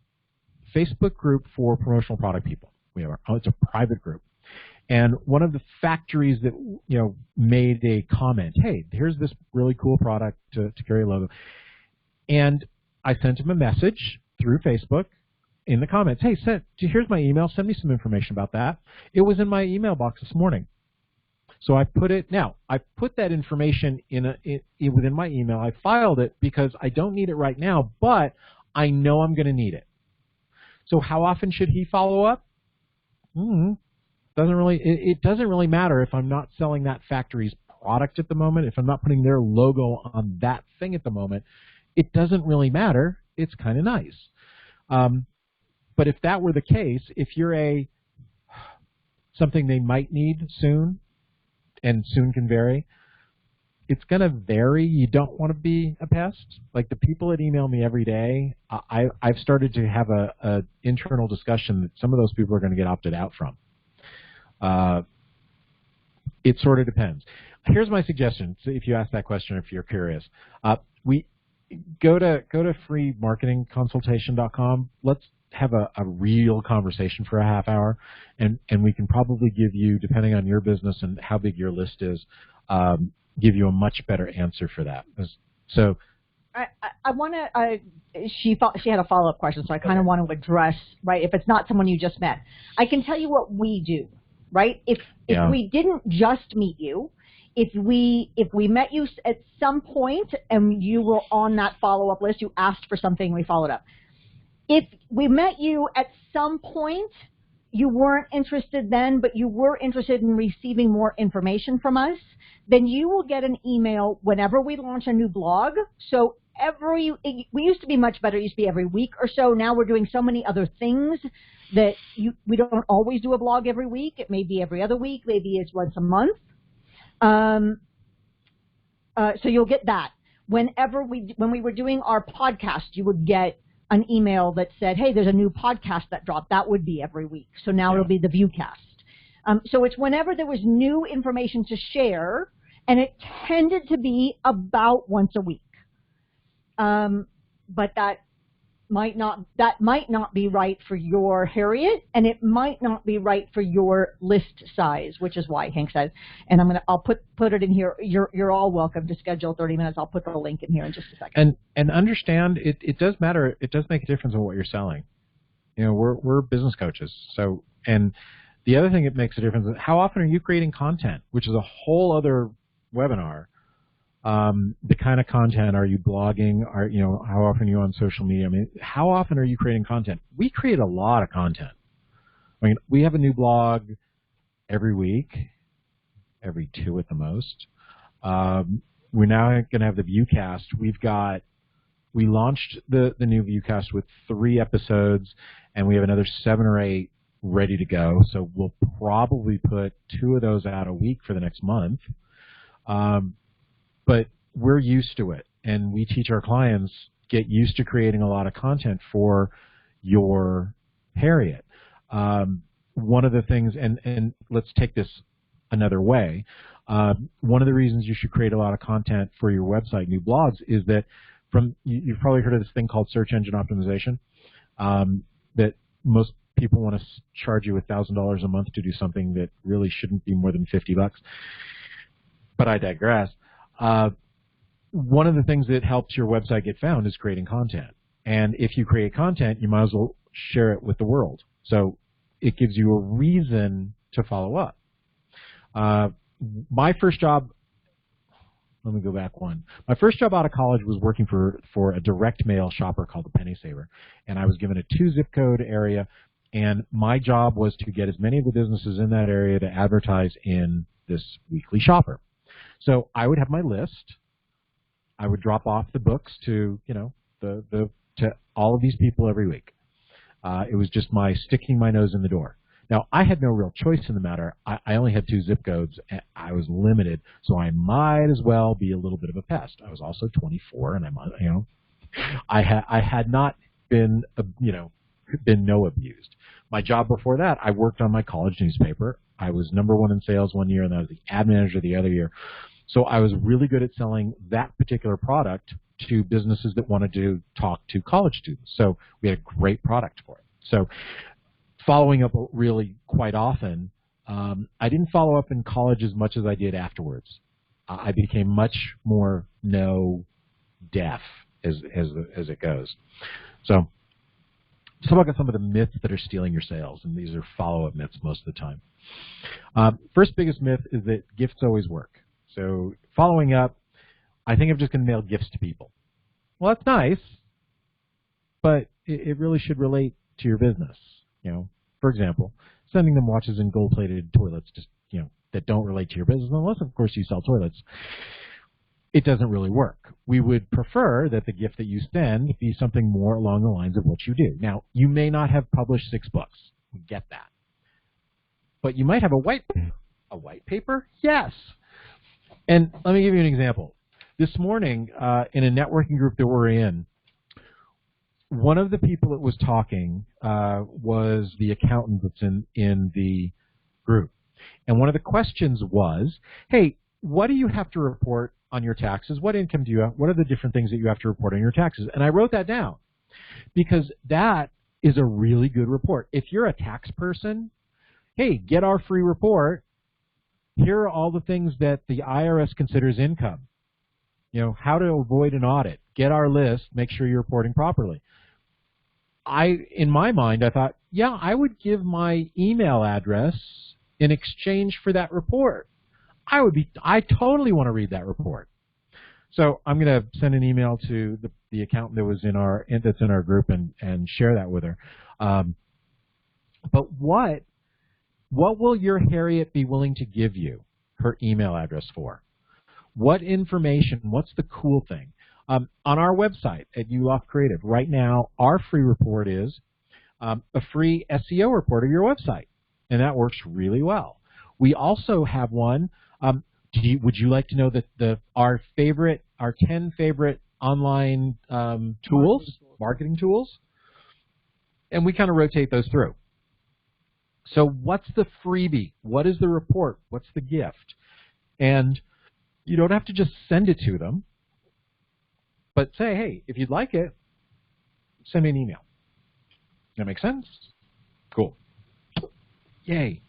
S1: Facebook group for promotional product people. It's a private group, and one of the factories that made a comment, hey, here's this really cool product to carry a logo, and I sent him a message through Facebook in the comments, hey, here's my email, send me some information about that. It was in my email box this morning. So I put that information within my email. I filed it because I don't need it right now, but I know I'm going to need it. So how often should he follow up? It doesn't really matter if I'm not selling that factory's product at the moment, if I'm not putting their logo on that thing at the moment. It doesn't really matter. It's kind of nice. But if that were the case, if you're something they might need soon, and soon can vary, it's going to vary. You don't want to be a pest. Like the people that email me every day, I've started to have a internal discussion that some of those people are going to get opted out from. It sort of depends. Here's my suggestion. So if you ask that question, if you're curious, we go to freemarketingconsultation.com. Let's have a real conversation for a half hour, and we can probably give you, depending on your business and how big your list is, give you a much better answer for that. So
S2: I want to, she had a follow-up question, so I kind of want to address, right, if it's not someone you just met. I can tell you what we do, right? If we didn't just meet you, if we met you at some point and you were on that follow-up list, you asked for something, we followed up. If we met you at some point, you weren't interested then, but you were interested in receiving more information from us, then you will get an email whenever we launch a new blog. So we used to be much better. It used to be every week or so. Now we're doing so many other things that we don't always do a blog every week. It may be every other week. Maybe it's once a month. So you'll get that. When we were doing our podcast, you would get an email that said, hey, there's a new podcast that dropped. That would be every week. So now it'll be the Viewcast. So it's whenever there was new information to share, and it tended to be about once a week. but that might not be right for your Harriet, and it might not be right for your list size, which is why Hank says. And I'll put it in here. You're all welcome to schedule 30 minutes. I'll put the link in here in just a second.
S1: And understand it does matter. It does make a difference on what you're selling. You know, we're business coaches. So, and the other thing that makes a difference is how often are you creating content, which is a whole other webinar. The kind of content, are you blogging? How often are you on social media? I mean, how often are you creating content? We create a lot of content. I mean, we have a new blog every week, every 2 at the most. We're now going to have the Viewcast. We launched the new Viewcast with 3 episodes, and we have another 7 or 8 ready to go. So we'll probably put 2 of those out a week for the next month. But we're used to it, and we teach our clients, get used to creating a lot of content for your Harriet. One of the things, and let's take this another way, one of the reasons you should create a lot of content for your website, new blogs, is that you've probably heard of this thing called search engine optimization, that most people want to charge you $1,000 a month to do something that really shouldn't be more than $50. But I digress. One of the things that helps your website get found is creating content. And if you create content, you might as well share it with the world. So it gives you a reason to follow up. My first job, let me go back one. My first job out of college was working for a direct mail shopper called the Penny Saver. And I was given a 2 zip code area, and my job was to get as many of the businesses in that area to advertise in this weekly shopper. So I would have my list. I would drop off the books to, to all of these people every week. It was just my sticking my nose in the door. Now, I had no real choice in the matter. I only had 2 zip codes. And I was limited, so I might as well be a little bit of a pest. I was also 24, and I had not been, been abused. My job before that, I worked on my college newspaper. I was #1 in sales one year, and I was the ad manager the other year. So I was really good at selling that particular product to businesses that wanted to talk to college students. So we had a great product for it. So following up really quite often, I didn't follow up in college as much as I did afterwards. I became much more deaf as it goes. So let's talk about some of the myths that are stealing your sales, and these are follow-up myths most of the time. First biggest myth is that gifts always work. So following up, I think I'm just going to mail gifts to people. Well, that's nice, but it really should relate to your business. For example, sending them watches and gold-plated toilets just that don't relate to your business, unless of course you sell toilets, it doesn't really work. We would prefer that the gift that you send be something more along the lines of what you do. Now, you may not have published 6 books. We get that. But you might have a white paper? Yes. And let me give you an example. This morning, in a networking group that we're in, one of the people that was talking was the accountant that's in the group. And one of the questions was, hey, what do you have to report on your taxes? What income do you have? What are the different things that you have to report on your taxes? And I wrote that down because that is a really good report. If you're a tax person, hey, get our free report. Here are all the things that the IRS considers income. How to avoid an audit. Get our list. Make sure you're reporting properly. In my mind, I thought, yeah, I would give my email address in exchange for that report. I totally want to read that report. So I'm going to send an email to the accountant that was that's in our group and share that with her. But what will your Harriet be willing to give you her email address for? What information? What's the cool thing? On our website at Yuloff Creative, right now, our free report is a free SEO report of your website, and that works really well. We also have one. Would you like to know that our 10 favorite online marketing tools? And we kind of rotate those through. So what's the freebie? What is the report? What's the gift? And you don't have to just send it to them. But say, hey, if you'd like it, send me an email. That makes sense? Cool. Yay.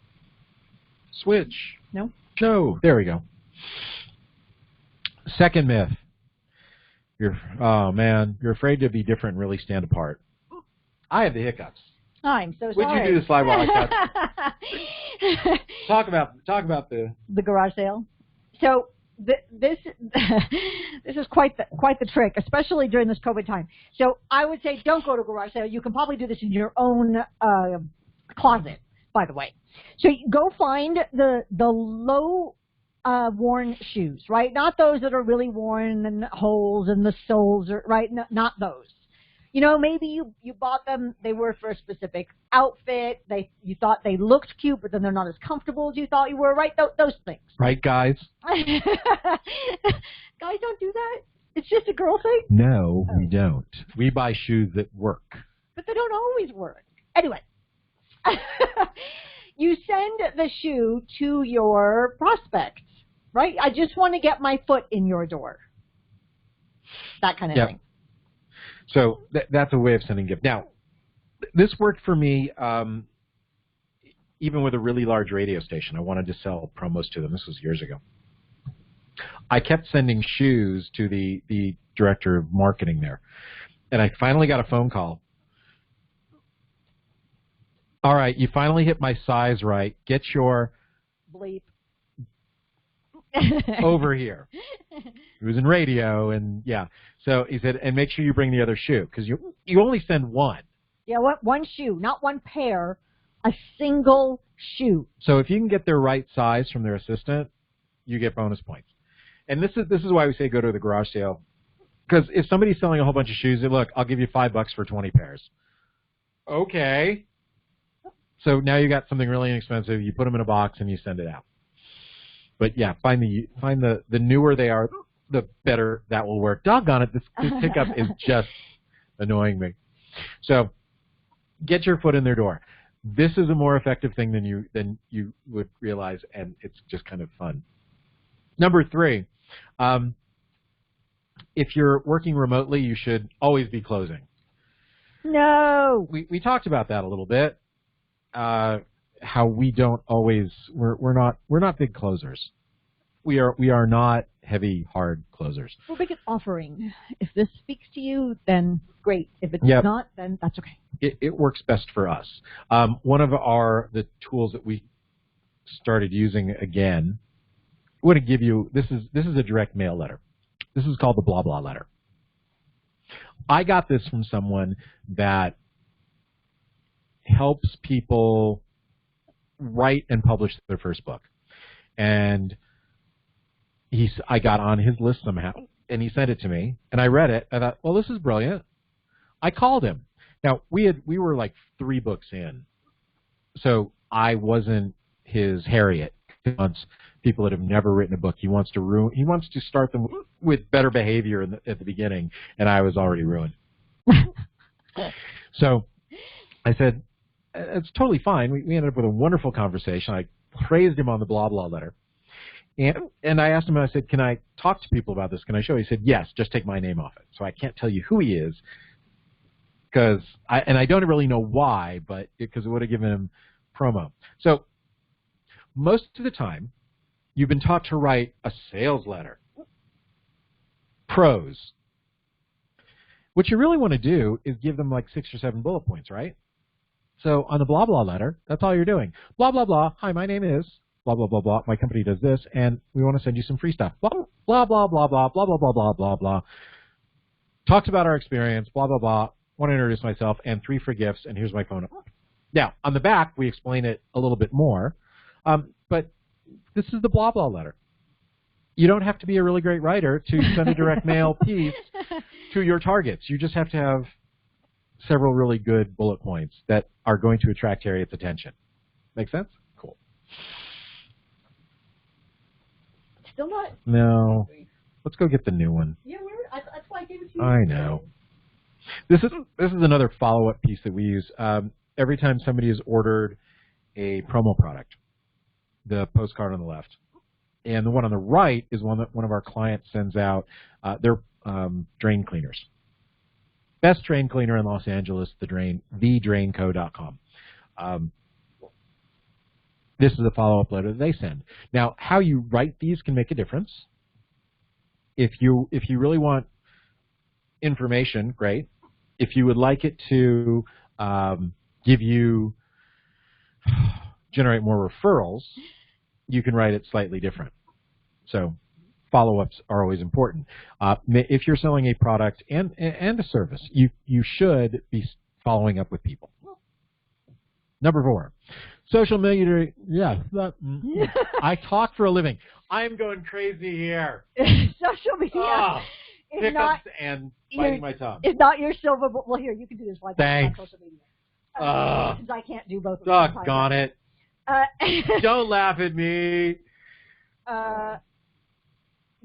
S1: Switch.
S2: No.
S1: No. There we go. Second myth. Oh man, you're afraid to be different and really stand apart. I have the hiccups.
S2: I'm so sorry.
S1: Would you do the slide while I cut? Talk about
S2: the garage sale. So this is quite the trick, especially during this COVID time. So I would say don't go to a garage sale. You can probably do this in your own closet, by the way. So you go find the low worn shoes, right? Not those that are really worn and holes in the soles, right? No, not those. You know, maybe you bought them, they were for a specific outfit, you thought they looked cute, but then they're not as comfortable as you thought you were, right? Those things.
S1: Right, guys?
S2: Guys don't do that? It's just a girl thing?
S1: No, we don't. We buy shoes that work.
S2: But they don't always work. Anyway, you send the shoe to your prospect, right? I just want to get my foot in your door. That kind of thing.
S1: So that's a way of sending gift. Now, this worked for me even with a really large radio station. I wanted to sell promos to them. This was years ago. I kept sending shoes to the director of marketing there. And I finally got a phone call. All right, you finally hit my size right. Get your
S2: bleep
S1: over here. It was in radio, and yeah. So he said, and make sure you bring the other shoe, because you only send one.
S2: Yeah, one shoe, not one pair, a single shoe.
S1: So if you can get their right size from their assistant, you get bonus points. And this is why we say go to the garage sale, because if somebody's selling a whole bunch of shoes, they look, I'll give you $5 for 20 pairs. Okay. So now you got something really inexpensive. You put them in a box and you send it out. But yeah, find the newer they are, the better that will work. Doggone it, this hiccup is just annoying me. So get your foot in their door. This is a more effective thing than you would realize, and it's just kind of fun. Number 3, if you're working remotely, you should always be closing.
S2: No.
S1: We talked about that a little bit. How we don't always we're not big closers. We are not heavy hard closers.
S2: We'll make an offering. If this speaks to you, then great. If it's not, then that's okay.
S1: It works best for us. One of the tools that we started using again, I want to give you this is a direct mail letter. This is called the blah blah letter. I got this from someone that helps people write and publish their first book. And I got on his list somehow, and he sent it to me, and I read it. I thought, well, this is brilliant. I called him. Now, we were like 3 books in, so I wasn't his Harriet. He wants people that have never written a book. He wants to start them with better behavior at the beginning, and I was already ruined. So I said, it's totally fine. We ended up with a wonderful conversation. I praised him on the blah blah letter, and I asked him. I said, "Can I talk to people about this? Can I show?" He said, "Yes. Just take my name off it." So I can't tell you who he is, because I don't really know why, but because it would have given him promo. So most of the time, you've been taught to write a sales letter, prose. What you really want to do is give them like 6 or 7 bullet points, right? So on the blah blah letter, that's all you're doing. Blah blah blah. Hi, my name is blah blah blah blah. My company does this, and we want to send you some free stuff. Blah blah blah blah blah blah blah blah blah blah blah. Talked about our experience. Blah blah blah. Want to introduce myself and 3 free gifts, and here's my phone number. Now on the back, we explain it a little bit more, but this is the blah blah letter. You don't have to be a really great writer to send a direct mail piece to your targets. You just have to have several really good bullet points that are going to attract Harriet's attention. Make sense? Cool.
S2: Still not?
S1: No. Let's go get the new one.
S2: Yeah, that's why I gave it to you.
S1: I know. This is another follow-up piece that we use. Every time somebody has ordered a promo product, the postcard on the left, and the one on the right is one that one of our clients sends out. They're drain cleaners. Best drain cleaner in Los Angeles, thedrainco.com. This is a follow-up letter that they send. Now, how you write these can make a difference. If you really want information, great. If you would like it to generate more referrals, you can write it slightly different. So follow-ups are always important. If you're selling a product and a service, you should be following up with people. Number 4, social media. Yeah, I talk for a living. I'm going crazy here.
S2: Social media.
S1: Hiccups and biting my tongue.
S2: It's not your silver bullet. Well, here, you can do this.
S1: Thanks.
S2: Social media. Since I can't do both.
S1: Doggone it. Don't laugh at me.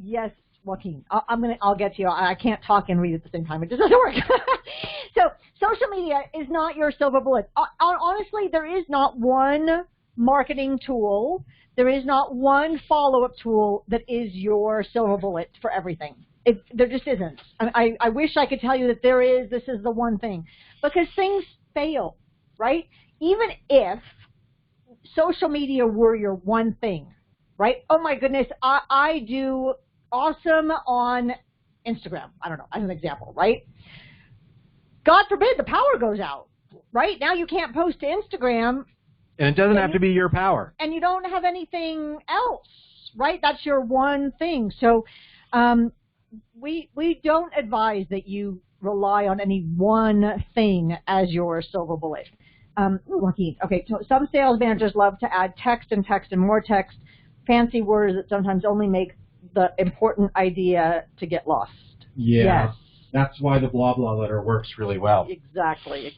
S2: Yes, Joaquin. I'll get to you. I can't talk and read at the same time. It just doesn't work. So social media is not your silver bullet. Honestly, there is not one marketing tool. There is not one follow-up tool that is your silver bullet for everything. There just isn't. I wish I could tell you that there is. This is the one thing, because things fail, right? Even if social media were your one thing, right? Oh my goodness, I do awesome on Instagram. I don't know, as an example, right? God forbid the power goes out, right? Now you can't post to Instagram.
S1: And it doesn't have to be your power.
S2: And you don't have anything else, right? That's your one thing. So we don't advise that you rely on any one thing as your silver bullet. Joaquin, okay, so some sales managers love to add text and more text, fancy words that sometimes only make the important idea to get lost.
S1: Yes. That's why the blah blah letter works really well.
S2: Exactly.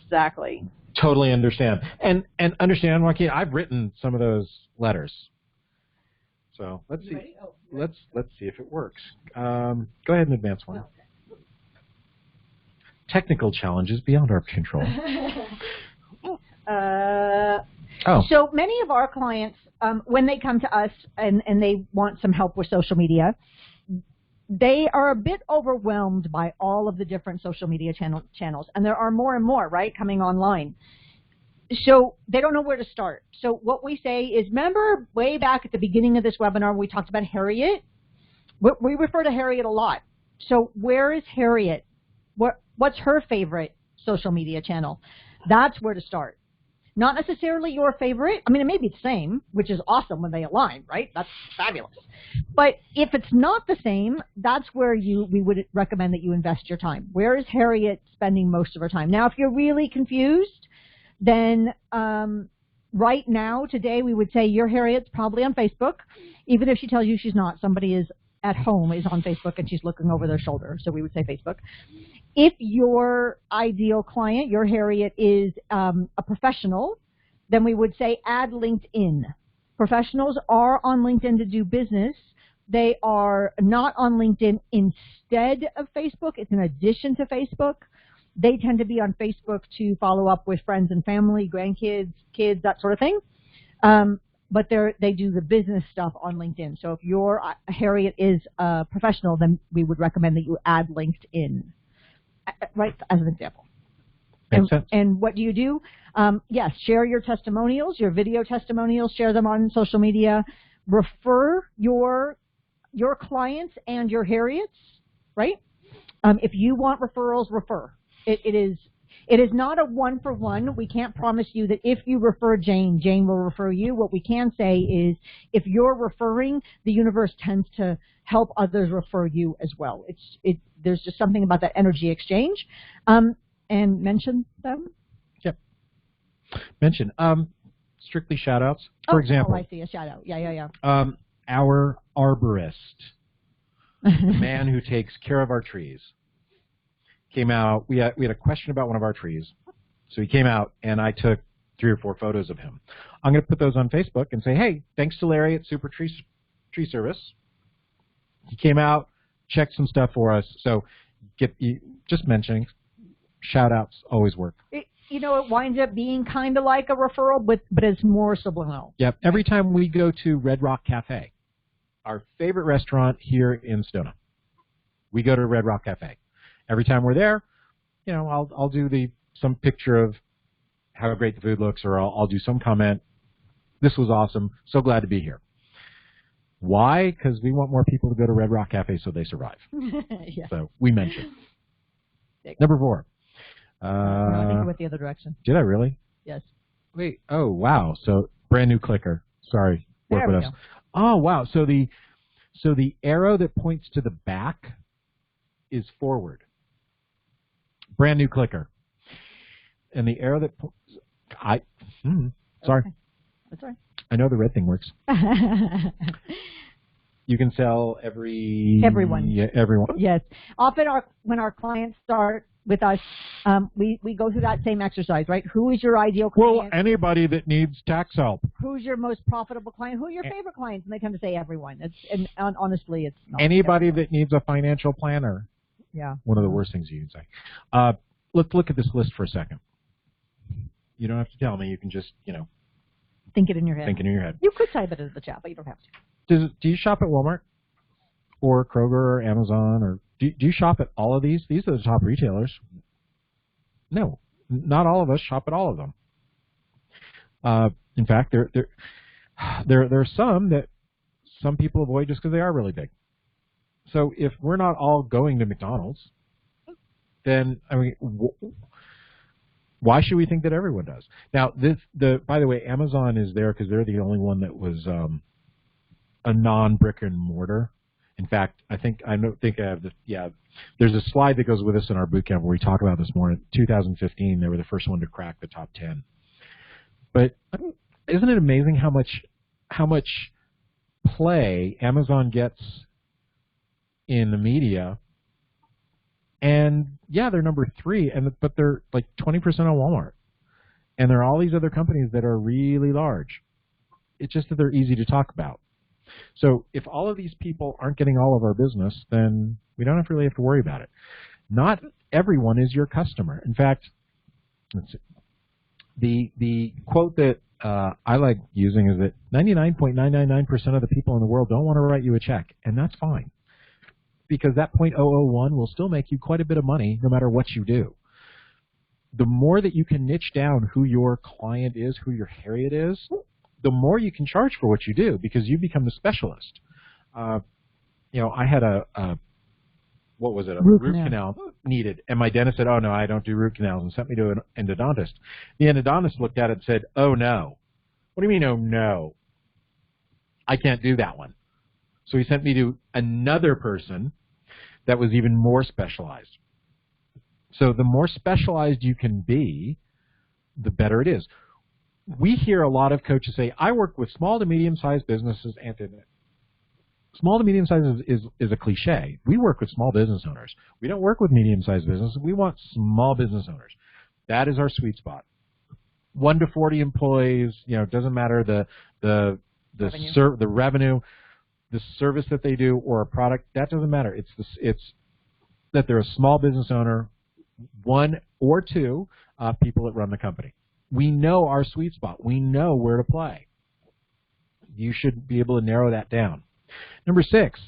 S1: Totally understand. And understand, Joaquin, I've written some of those letters. So let's see.
S2: Oh,
S1: let's see if it works. Go ahead and advance one.
S2: Okay.
S1: Technical challenges beyond our control.
S2: So many of our clients, when they come to us and they want some help with social media, they are a bit overwhelmed by all of the different social media channels, and there are more and more, right, coming online. So they don't know where to start. So what we say is, remember way back at the beginning of this webinar, we talked about Harriet? We refer to Harriet a lot. So where is Harriet? What's her favorite social media channel? That's where to start. Not necessarily your favorite. I mean, it may be the same, which is awesome when they align, right? That's fabulous. But if it's not the same, that's where we would recommend that you invest your time. Where is Harriet spending most of her time? Now, if you're really confused, then right now, today, we would say your Harriet's probably on Facebook. Even if she tells you she's not, somebody is at home is on Facebook and she's looking over their shoulder. So we would say Facebook. If your ideal client, your Harriet, is a professional, then we would say add LinkedIn. Professionals are on LinkedIn to do business. They are not on LinkedIn instead of Facebook. It's in addition to Facebook. They tend to be on Facebook to follow up with friends and family, grandkids, kids, that sort of thing. But they do the business stuff on LinkedIn. So if your Harriet is a professional, then we would recommend that you add LinkedIn. Right, as an example.
S1: Makes sense.
S2: And what do you do? Yes, share your testimonials, your video testimonials, share them on social media. Refer your clients and your Harriets, right? If you want referrals, refer. It is not a one-for-one. We can't promise you that if you refer Jane, Jane will refer you. What we can say is if you're referring, the universe tends to help others refer you as well. There's just something about that energy exchange. And mention them?
S1: Yep. Mention. Strictly shout-outs. For example.
S2: Oh, I see. A shout-out. Yeah.
S1: Our arborist, the man who takes care of our trees, came out. We had a question about one of our trees. So he came out, and I took 3 or 4 photos of him. I'm going to put those on Facebook and say, hey, thanks to Larry at Super Tree Service. He came out, checked some stuff for us. So just mentioning, shout-outs always work.
S2: It winds up being kind of like a referral, but it's more subliminal.
S1: Yep. Every time we go to Red Rock Cafe, our favorite restaurant here in Stoneham, We go to Red Rock Cafe. Every time we're there, you know, I'll do some picture of how great the food looks, or I'll do some comment. This was awesome. So glad to be here. Why? Because we want more people to go to Red Rock Cafe so they survive.
S2: Yeah.
S1: So we mentioned. Number 4.
S2: No, I think you went the other direction.
S1: Did I really?
S2: Yes.
S1: Wait. Oh, wow. So brand new clicker. Sorry. Work with us. Oh, wow. So the arrow that points to the back is forward. Brand new clicker. And the arrow that sorry.
S2: Okay. That's all right.
S1: I know the red thing works. You can sell everyone. Yeah, everyone.
S2: Yes. Often when our clients start with us, we go through that same exercise, right? Who is your ideal client?
S1: Well, anybody that needs tax help.
S2: Who's your most profitable client? Who are your favorite clients? And they tend to say everyone. Honestly, it's not
S1: anybody
S2: everyone.
S1: that needs a financial planner.
S2: Yeah.
S1: One of the worst things you can say. Let's look at this list for a second. You don't have to tell me. You can just,
S2: think it in your head.
S1: Think it in your head.
S2: You could type it in the chat, but you don't have to.
S1: Do you shop at Walmart or Kroger or Amazon, or do you shop at all of these? These are the top retailers. No, not all of us shop at all of them. In fact, there are some that some people avoid just because they are really big. So if we're not all going to McDonald's, then I mean, why should we think that everyone does? Now, by the way, Amazon is there because they're the only one that was a non-brick and mortar. In fact, I don't think I have there's a slide that goes with us in our boot camp where we talk about this more. In 2015, they were the first one to crack the top 10. But isn't it amazing how much play Amazon gets in the media? And yeah, they're number 3, but they're like 20% on Walmart. And there are all these other companies that are really large. It's just that they're easy to talk about. So if all of these people aren't getting all of our business, then we don't really have to worry about it. Not everyone is your customer. In fact, let's see. The quote that I like using is that 99.999% of the people in the world don't want to write you a check, and that's fine. Because that 0.001 will still make you quite a bit of money no matter what you do. The more that you can niche down who your client is, who your Harriet is, the more you can charge for what you do because you become the specialist. I had a root canal needed, and my dentist said, "Oh no, I don't do root canals," and sent me to an endodontist. The endodontist looked at it and said, "Oh no." What do you mean, "Oh no"? I can't do that one. So he sent me to another person that was even more specialized. So the more specialized you can be, the better it is. We hear a lot of coaches say, I work with small to medium-sized businesses. And small to medium-sized is a cliche. We work with small business owners. We don't work with medium-sized businesses. We want small business owners. That is our sweet spot. 1 to 40 employees, doesn't matter the revenue. The service that they do or a product, that doesn't matter. It's that they're a small business owner, 1 or 2 people that run the company. We know our sweet spot. We know where to play. You should be able to narrow that down. Number 6,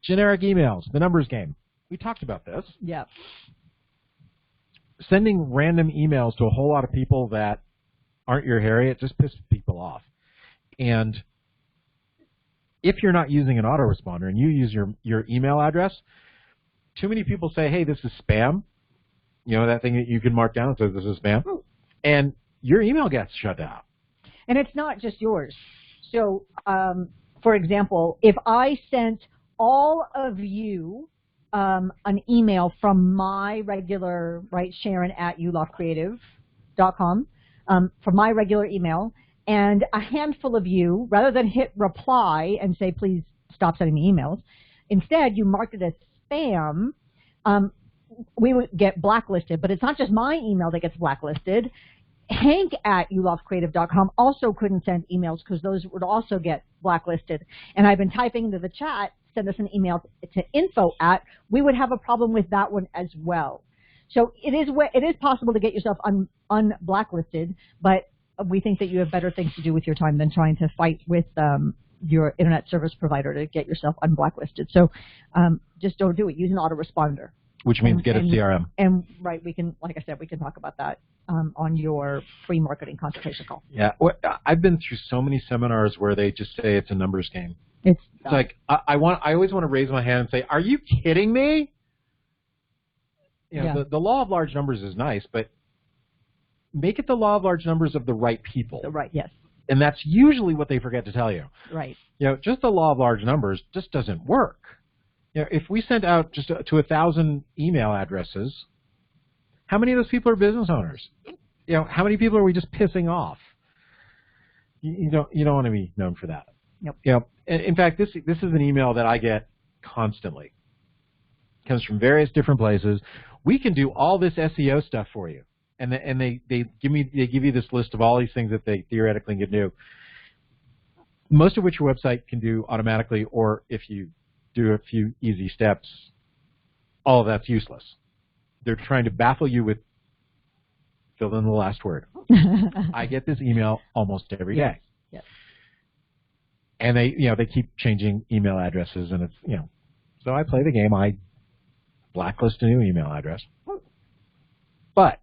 S1: generic emails, the numbers game. We talked about this.
S2: Yeah.
S1: Sending random emails to a whole lot of people that aren't your Harriet just pisses people off. And if you're not using an autoresponder and you use your email address, too many people say, hey, this is spam. That thing that you can mark down that says this is spam. And your email gets shut down.
S2: And it's not just yours. So, for example, if I sent all of you an email from my regular, right, Sharon at uloffcreative.com, from my regular email, and a handful of you, rather than hit reply and say, please stop sending me emails, instead you marked it as spam, we would get blacklisted. But it's not just my email that gets blacklisted. Hank at uloffcreative.com also couldn't send emails because those would also get blacklisted. And I've been typing into the chat, send us an email to info@, we would have a problem with that one as well. So it is possible to get yourself unblacklisted, but we think that you have better things to do with your time than trying to fight with your internet service provider to get yourself unblacklisted. So just don't do it. Use an autoresponder.
S1: Which means get a CRM.
S2: And right, we can, like I said, we can talk about that on your free marketing consultation call.
S1: Yeah, I've been through so many seminars where they just say it's a numbers game.
S2: It's
S1: like I always want to raise my hand and say, "Are you kidding me?" You know, the law of large numbers is nice, but make it the law of large numbers of the right people.
S2: Right. Yes.
S1: And that's usually what they forget to tell you.
S2: Right.
S1: You know, just the law of large numbers just doesn't work. You know, if we sent out just to 1,000 email addresses, how many of those people are business owners? You know, how many people are we just pissing off? You don't want to be known for that.
S2: Nope.
S1: You know, in fact, this is an email that I get constantly. It comes from various different places. We can do all this SEO stuff for you, and they give you this list of all these things that they theoretically can do. Most of which your website can do automatically, or if you do a few easy steps, all of that's useless. They're trying to baffle you with fill in the last word. I get this email almost every day.
S2: Yes.
S1: And they keep changing email addresses, and it's, so I play the game. I blacklist a new email address. But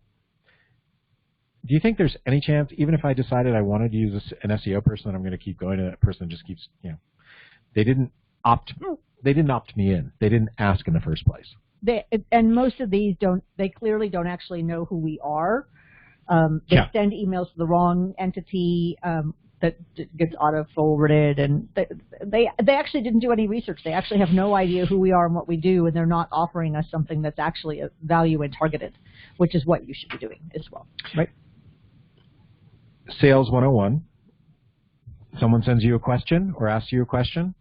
S1: do you think there's any chance, even if I decided I wanted to use an SEO person, that I'm going to keep going to that person just keeps, they didn't opt me in. They didn't ask in the first place.
S2: And most of these they clearly don't actually know who we are. They send emails to the wrong entity that gets auto-forwarded, and they actually didn't do any research. They actually have no idea who we are and what we do, and they're not offering us something that's actually a value and targeted, which is what you should be doing as well. Right?
S1: Sales 101. Someone sends you a question or asks you a question.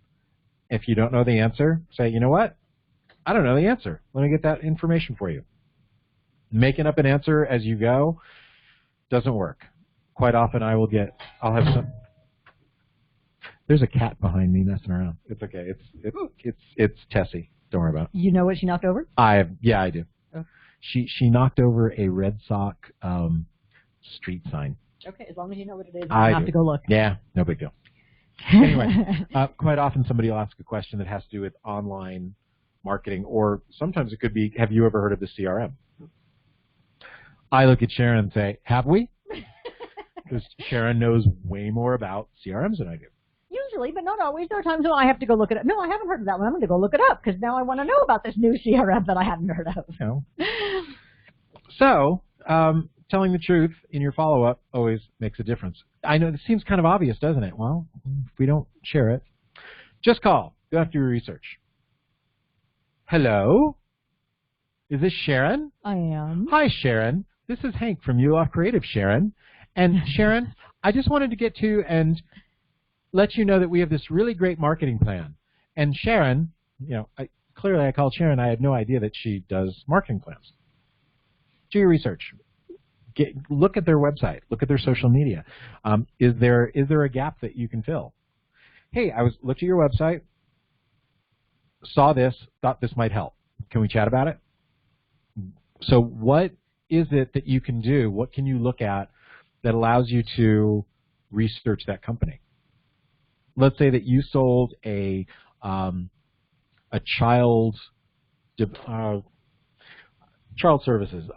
S1: If you don't know the answer, say, you know what? I don't know the answer. Let me get that information for you. Making up an answer as you go doesn't work. Quite often I'll have some. There's a cat behind me messing around. It's okay. It's Tessie. Don't worry about it.
S2: You know what she knocked over?
S1: I do.
S2: Oh.
S1: She knocked over a Red Sox street sign.
S2: Okay, as long as you know what it is, I have to go look.
S1: Yeah, no big deal. Anyway, quite often somebody will ask a question that has to do with online marketing, or sometimes it could be, have you ever heard of the CRM? I look at Sharon and say, have we? Because Sharon knows way more about CRMs than I do.
S2: Usually, but not always. There are times when I have to go look it up. No, I haven't heard of that one. I'm going to go look it up because now I want to know about this new CRM that I hadn't heard of.
S1: So, telling the truth in your follow-up always makes a difference. I know this seems kind of obvious, doesn't it? Well, if we don't share it, just call. Go have to do your research. Hello? Is this Sharon?
S2: I am.
S1: Hi, Sharon. This is Hank from Yuloff Creative, Sharon. And Sharon, I just wanted to get to and let you know that we have this really great marketing plan. And Sharon, clearly I called Sharon. I had no idea that she does marketing plans. Do your research. Look at their website. Look at their social media. Is there a gap that you can fill? Hey, looked at your website, saw this, thought this might help. Can we chat about it? So what is it that you can do? What can you look at that allows you to research that company? Let's say that you sold a child services,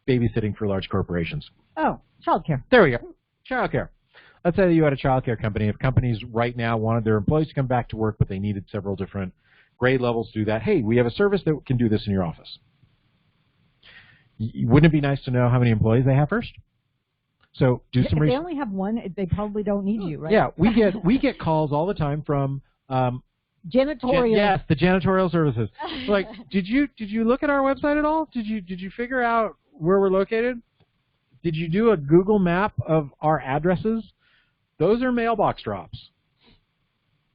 S1: babysitting for large corporations.
S2: Oh, childcare.
S1: There we go. Childcare. Let's say that you had a childcare company. If companies right now wanted their employees to come back to work, but they needed several different grade levels to do that, hey, we have a service that can do this in your office. Wouldn't it be nice to know how many employees they have first? So do some research.
S2: If they only have one, they probably don't need you, right?
S1: Yeah, we get calls all the time from
S2: janitorial.
S1: Yes, the janitorial services. Like, did you look at our website at all? Did you figure out where we're located? Did you do a Google map of our addresses? Those are mailbox drops.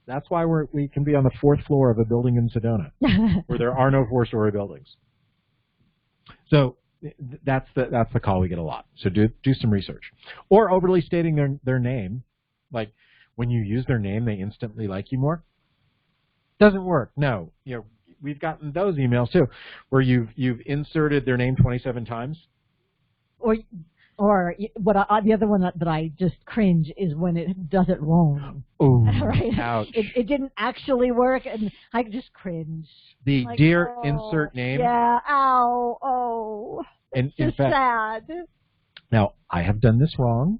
S1: That's why we can be on the 4th floor of a building in Sedona, where there are no 4-story buildings. So that's the call we get a lot. So do some research, or overly stating their name, like when you use their name, they instantly like you more. Doesn't work. No, we've gotten those emails too, where you've inserted their name 27 times.
S2: Or the other one that I just cringe is when it does it wrong.
S1: Oh,
S2: right?
S1: ouch.
S2: It didn't actually work, and I just cringe.
S1: The
S2: Like,
S1: dear
S2: oh,
S1: insert name.
S2: Yeah, ow, oh.
S1: And
S2: It's
S1: in
S2: just
S1: fact,
S2: sad.
S1: now I have done this wrong.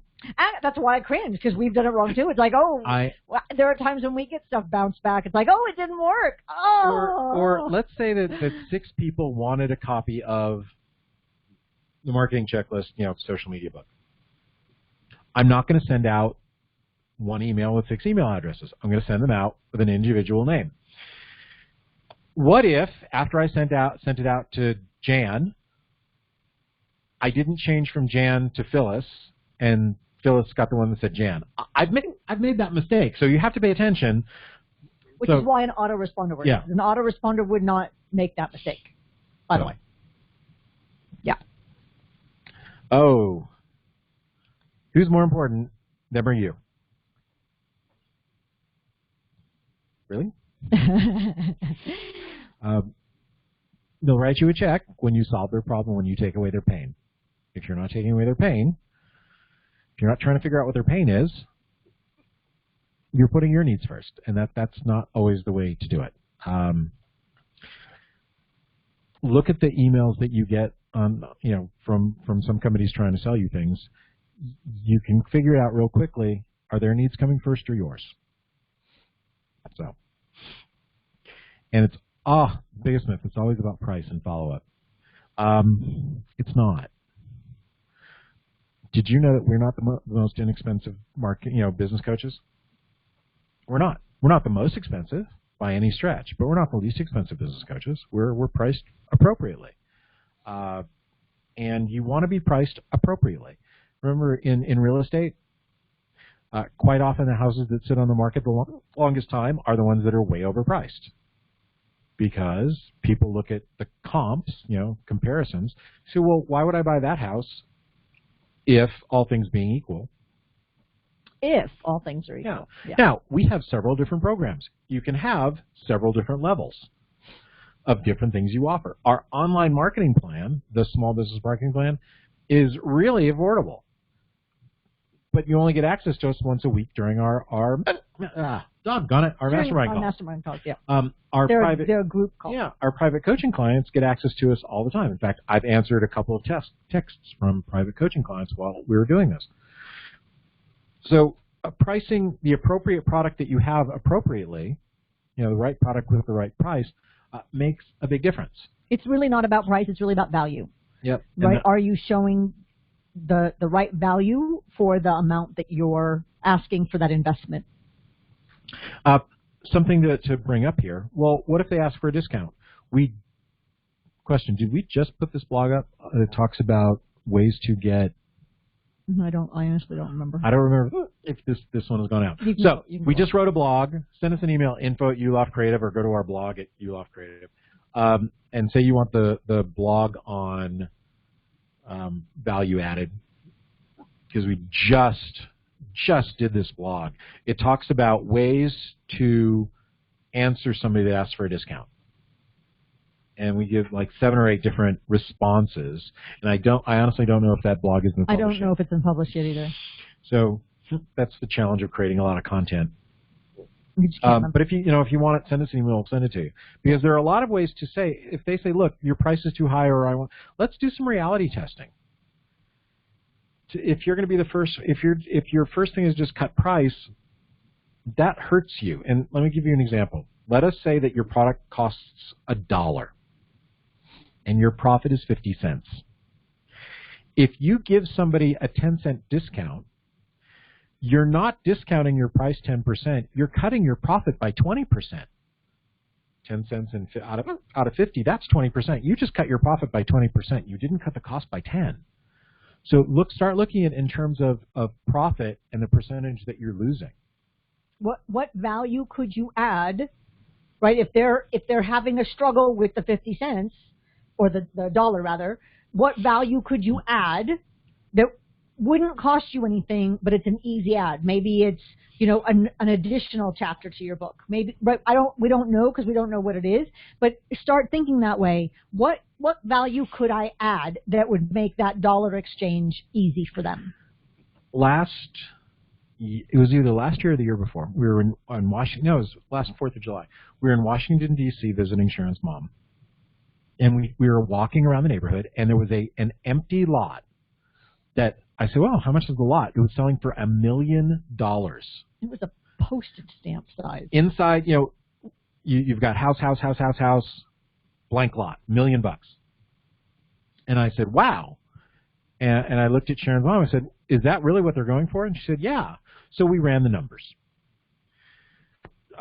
S2: That's why I cringe, because we've done it wrong too. It's like, well, there are times when we get stuff bounced back. It's like, oh, it didn't work. Oh.
S1: Or let's say that 6 people wanted a copy of the marketing checklist, social media book. I'm not going to send out one email with 6 email addresses. I'm going to send them out with an individual name. What if, after I sent it out to Jan, I didn't change from Jan to Phyllis, and Phyllis got the one that said Jan? I've made that mistake, so you have to pay attention.
S2: Which is why an autoresponder works.
S1: Yeah.
S2: An autoresponder would not make that mistake, by the way. Yeah.
S1: Oh. Who's more important, them or you? Really? They'll write you a check when you solve their problem, when you take away their pain. If you're not taking away their pain, if you're not trying to figure out what their pain is, you're putting your needs first, and that's not always the way to do it. Look at the emails that you get on, from some companies trying to sell you things. You can figure it out real quickly. Are their needs coming first or yours? So, and it's biggest myth. It's always about price and follow-up. It's not. Did you know that we're not the most inexpensive business coaches? We're not. We're not the most expensive by any stretch, but we're not the least expensive business coaches. We're priced appropriately, and you want to be priced appropriately. Remember, in real estate, quite often the houses that sit on the market the longest time are the ones that are way overpriced, because people look at the comps, comparisons. So, well, why would I buy that house if all things being equal?
S2: If all things are equal.
S1: Yeah. Now, we have several different programs. You can have several different levels of different things you offer. Our online marketing plan, the small business marketing plan, is really affordable. But you only get access to us once a week during our mastermind calls.
S2: Mastermind calls, yeah.
S1: They're
S2: a group call.
S1: Yeah, our private coaching clients get access to us all the time. In fact, I've answered a couple of texts from private coaching clients while we were doing this. So pricing the appropriate product that you have appropriately, the right product with the right price, makes a big difference.
S2: It's really not about price. It's really about value.
S1: Yep.
S2: Right? Are you showing the right value for the amount that you're asking for that investment?
S1: Something to bring up here. Well, what if they ask for a discount? Did we just put this blog up that talks about ways to get?
S2: I honestly don't remember.
S1: I don't remember if this one has gone out. We just wrote a blog. Send us an email, info@Yuloff Creative, or go to our blog at Yuloff Creative, and say you want the blog on value added, because we just did this blog. It talks about ways to answer somebody that asks for a discount, and we give like 7 or 8 different responses. And I honestly don't know if that blog has been published.
S2: I don't know if it's been published yet either.
S1: So that's the challenge of creating a lot of content.
S2: But
S1: if you want it, send us an email. We'll send it to you, because there are a lot of ways to say, if they say, look, your price is too high, or let's do some reality testing. If you're going to be the first, if your first thing is just cut price, that hurts you. And let me give you an example. Let us say that your product costs $1 and your profit is 50 cents. If you give somebody a 10-cent discount, you're not discounting your price 10%. You're cutting your profit by 20%. 10 cents out of 50, that's 20%. You just cut your profit by 20%. You didn't cut the cost by 10. So start looking at in terms of profit and the percentage that you're losing.
S2: What value could you add, right? If they're having a struggle with the 50 cents or the dollar rather, what value could you add that wouldn't cost you anything, but it's an easy add? Maybe it's an additional chapter to your book. Maybe, but we don't know, because we don't know what it is. But start thinking that way. What value could I add that would make that dollar exchange easy for them?
S1: Last it was either last year or the year before. We were in Washington. No, it was last 4th of July. We were in Washington, D.C. visiting Sharon's mom. And we were walking around the neighborhood, and there was an empty lot that I said, well, how much is the lot? It was selling for $1 million.
S2: It was a postage stamp size.
S1: Inside, you've got house, blank lot, $1 million. And I said, wow. And I looked at Sharon's mom and I said, is that really what they're going for? And she said, yeah. So we ran the numbers.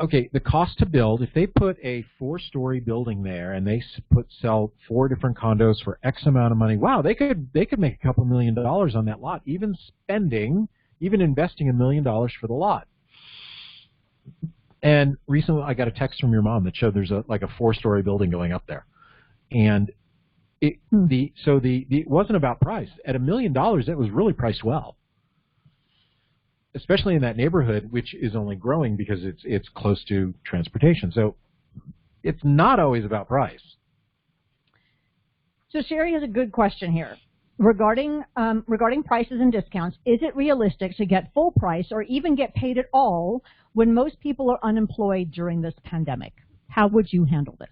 S1: Okay, the cost to build, if they put a 4-story building there and they sell 4 different condos for X amount of money, wow, they could make a couple $1 million on that lot, even investing $1 million for the lot. And recently I got a text from your mom that showed there's a 4-story building going up there. And it wasn't about price. At $1 million, it was really priced well, especially in that neighborhood, which is only growing because it's close to transportation. So it's not always about price.
S2: So Sherry has a good question here regarding prices and discounts. Is it realistic to get full price or even get paid at all when most people are unemployed during this pandemic? How would you handle this?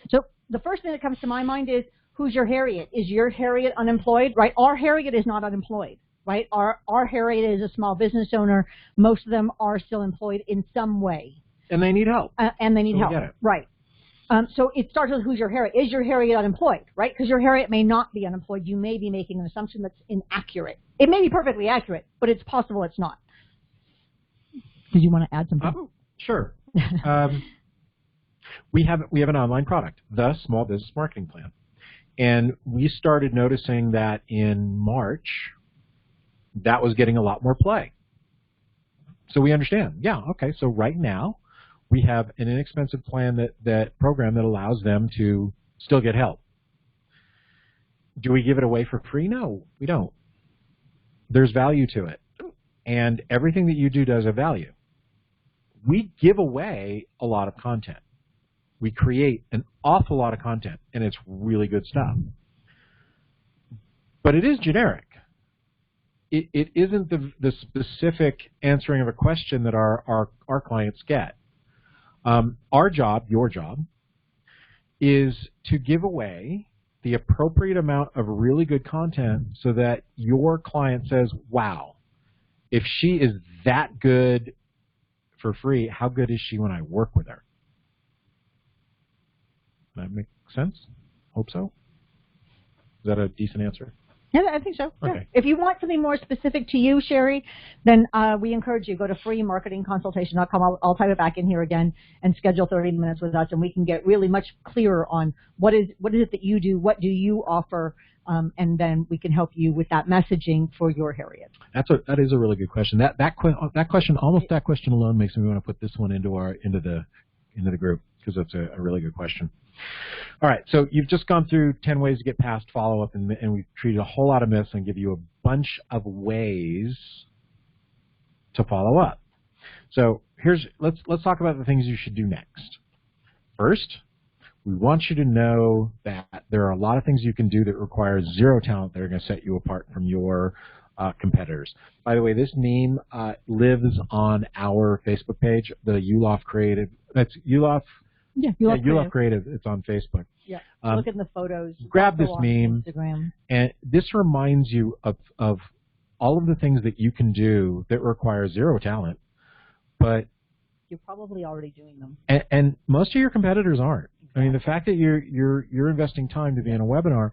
S2: So the first thing that comes to my mind is, who's your Harriet? Is your Harriet unemployed? Right? Our Harriet is not unemployed. Right? Our Harriet is a small business owner. Most of them are still employed in some way.
S1: And they need help.
S2: And they need help. Right. So it starts with, who's your Harriet? Is your Harriet unemployed? Right? Because your Harriet may not be unemployed. You may be making an assumption that's inaccurate. It may be perfectly accurate, but it's possible it's not. Did you want to add something?
S1: Sure. We have an online product, the Small Business Marketing Plan. And we started noticing that in March, that was getting a lot more play. So we understand. Yeah, okay, so right now we have an inexpensive plan that program that allows them to still get help. Do we give it away for free? No, we don't. There's value to it. And everything that you do does have value. We give away a lot of content. We create an awful lot of content, and it's really good stuff. But it is generic. It isn't the specific answering of a question that our clients get. Our job, your job, is to give away the appropriate amount of really good content so that your client says, wow, if she is that good for free, how good is she when I work with her? Does that make sense? Hope so. Is that a decent answer?
S2: Yeah, I think so.
S1: Okay.
S2: Yeah. If you want something more specific to you, Sherry, then we encourage you, go to freemarketingconsultation.com. I'll type it back in here again and schedule 30 minutes with us, and we can get really much clearer on what is it that you do, what do you offer, and then we can help you with that messaging for your Harriet.
S1: That is a really good question. That question, almost that question alone, makes me want to put this one into the group, because that's a really good question. All right, so you've just gone through 10 ways to get past follow-up, and we've treated a whole lot of myths and give you a bunch of ways to follow up. So let's talk about the things you should do next. First, we want you to know that there are a lot of things you can do that require zero talent that are going to set you apart from your competitors. By the way, this meme lives on our Facebook page, the Yuloff Creative. That's Yuloff.
S2: Yeah,
S1: Yuloff Creative. It's on Facebook.
S2: Yeah, look at the photos.
S1: Grab this meme,
S2: Instagram.
S1: and this reminds you of all of the things that you can do that require zero talent, but
S2: you're probably already doing them.
S1: And most of your competitors aren't. Exactly. I mean, the fact that you're investing time to be in a webinar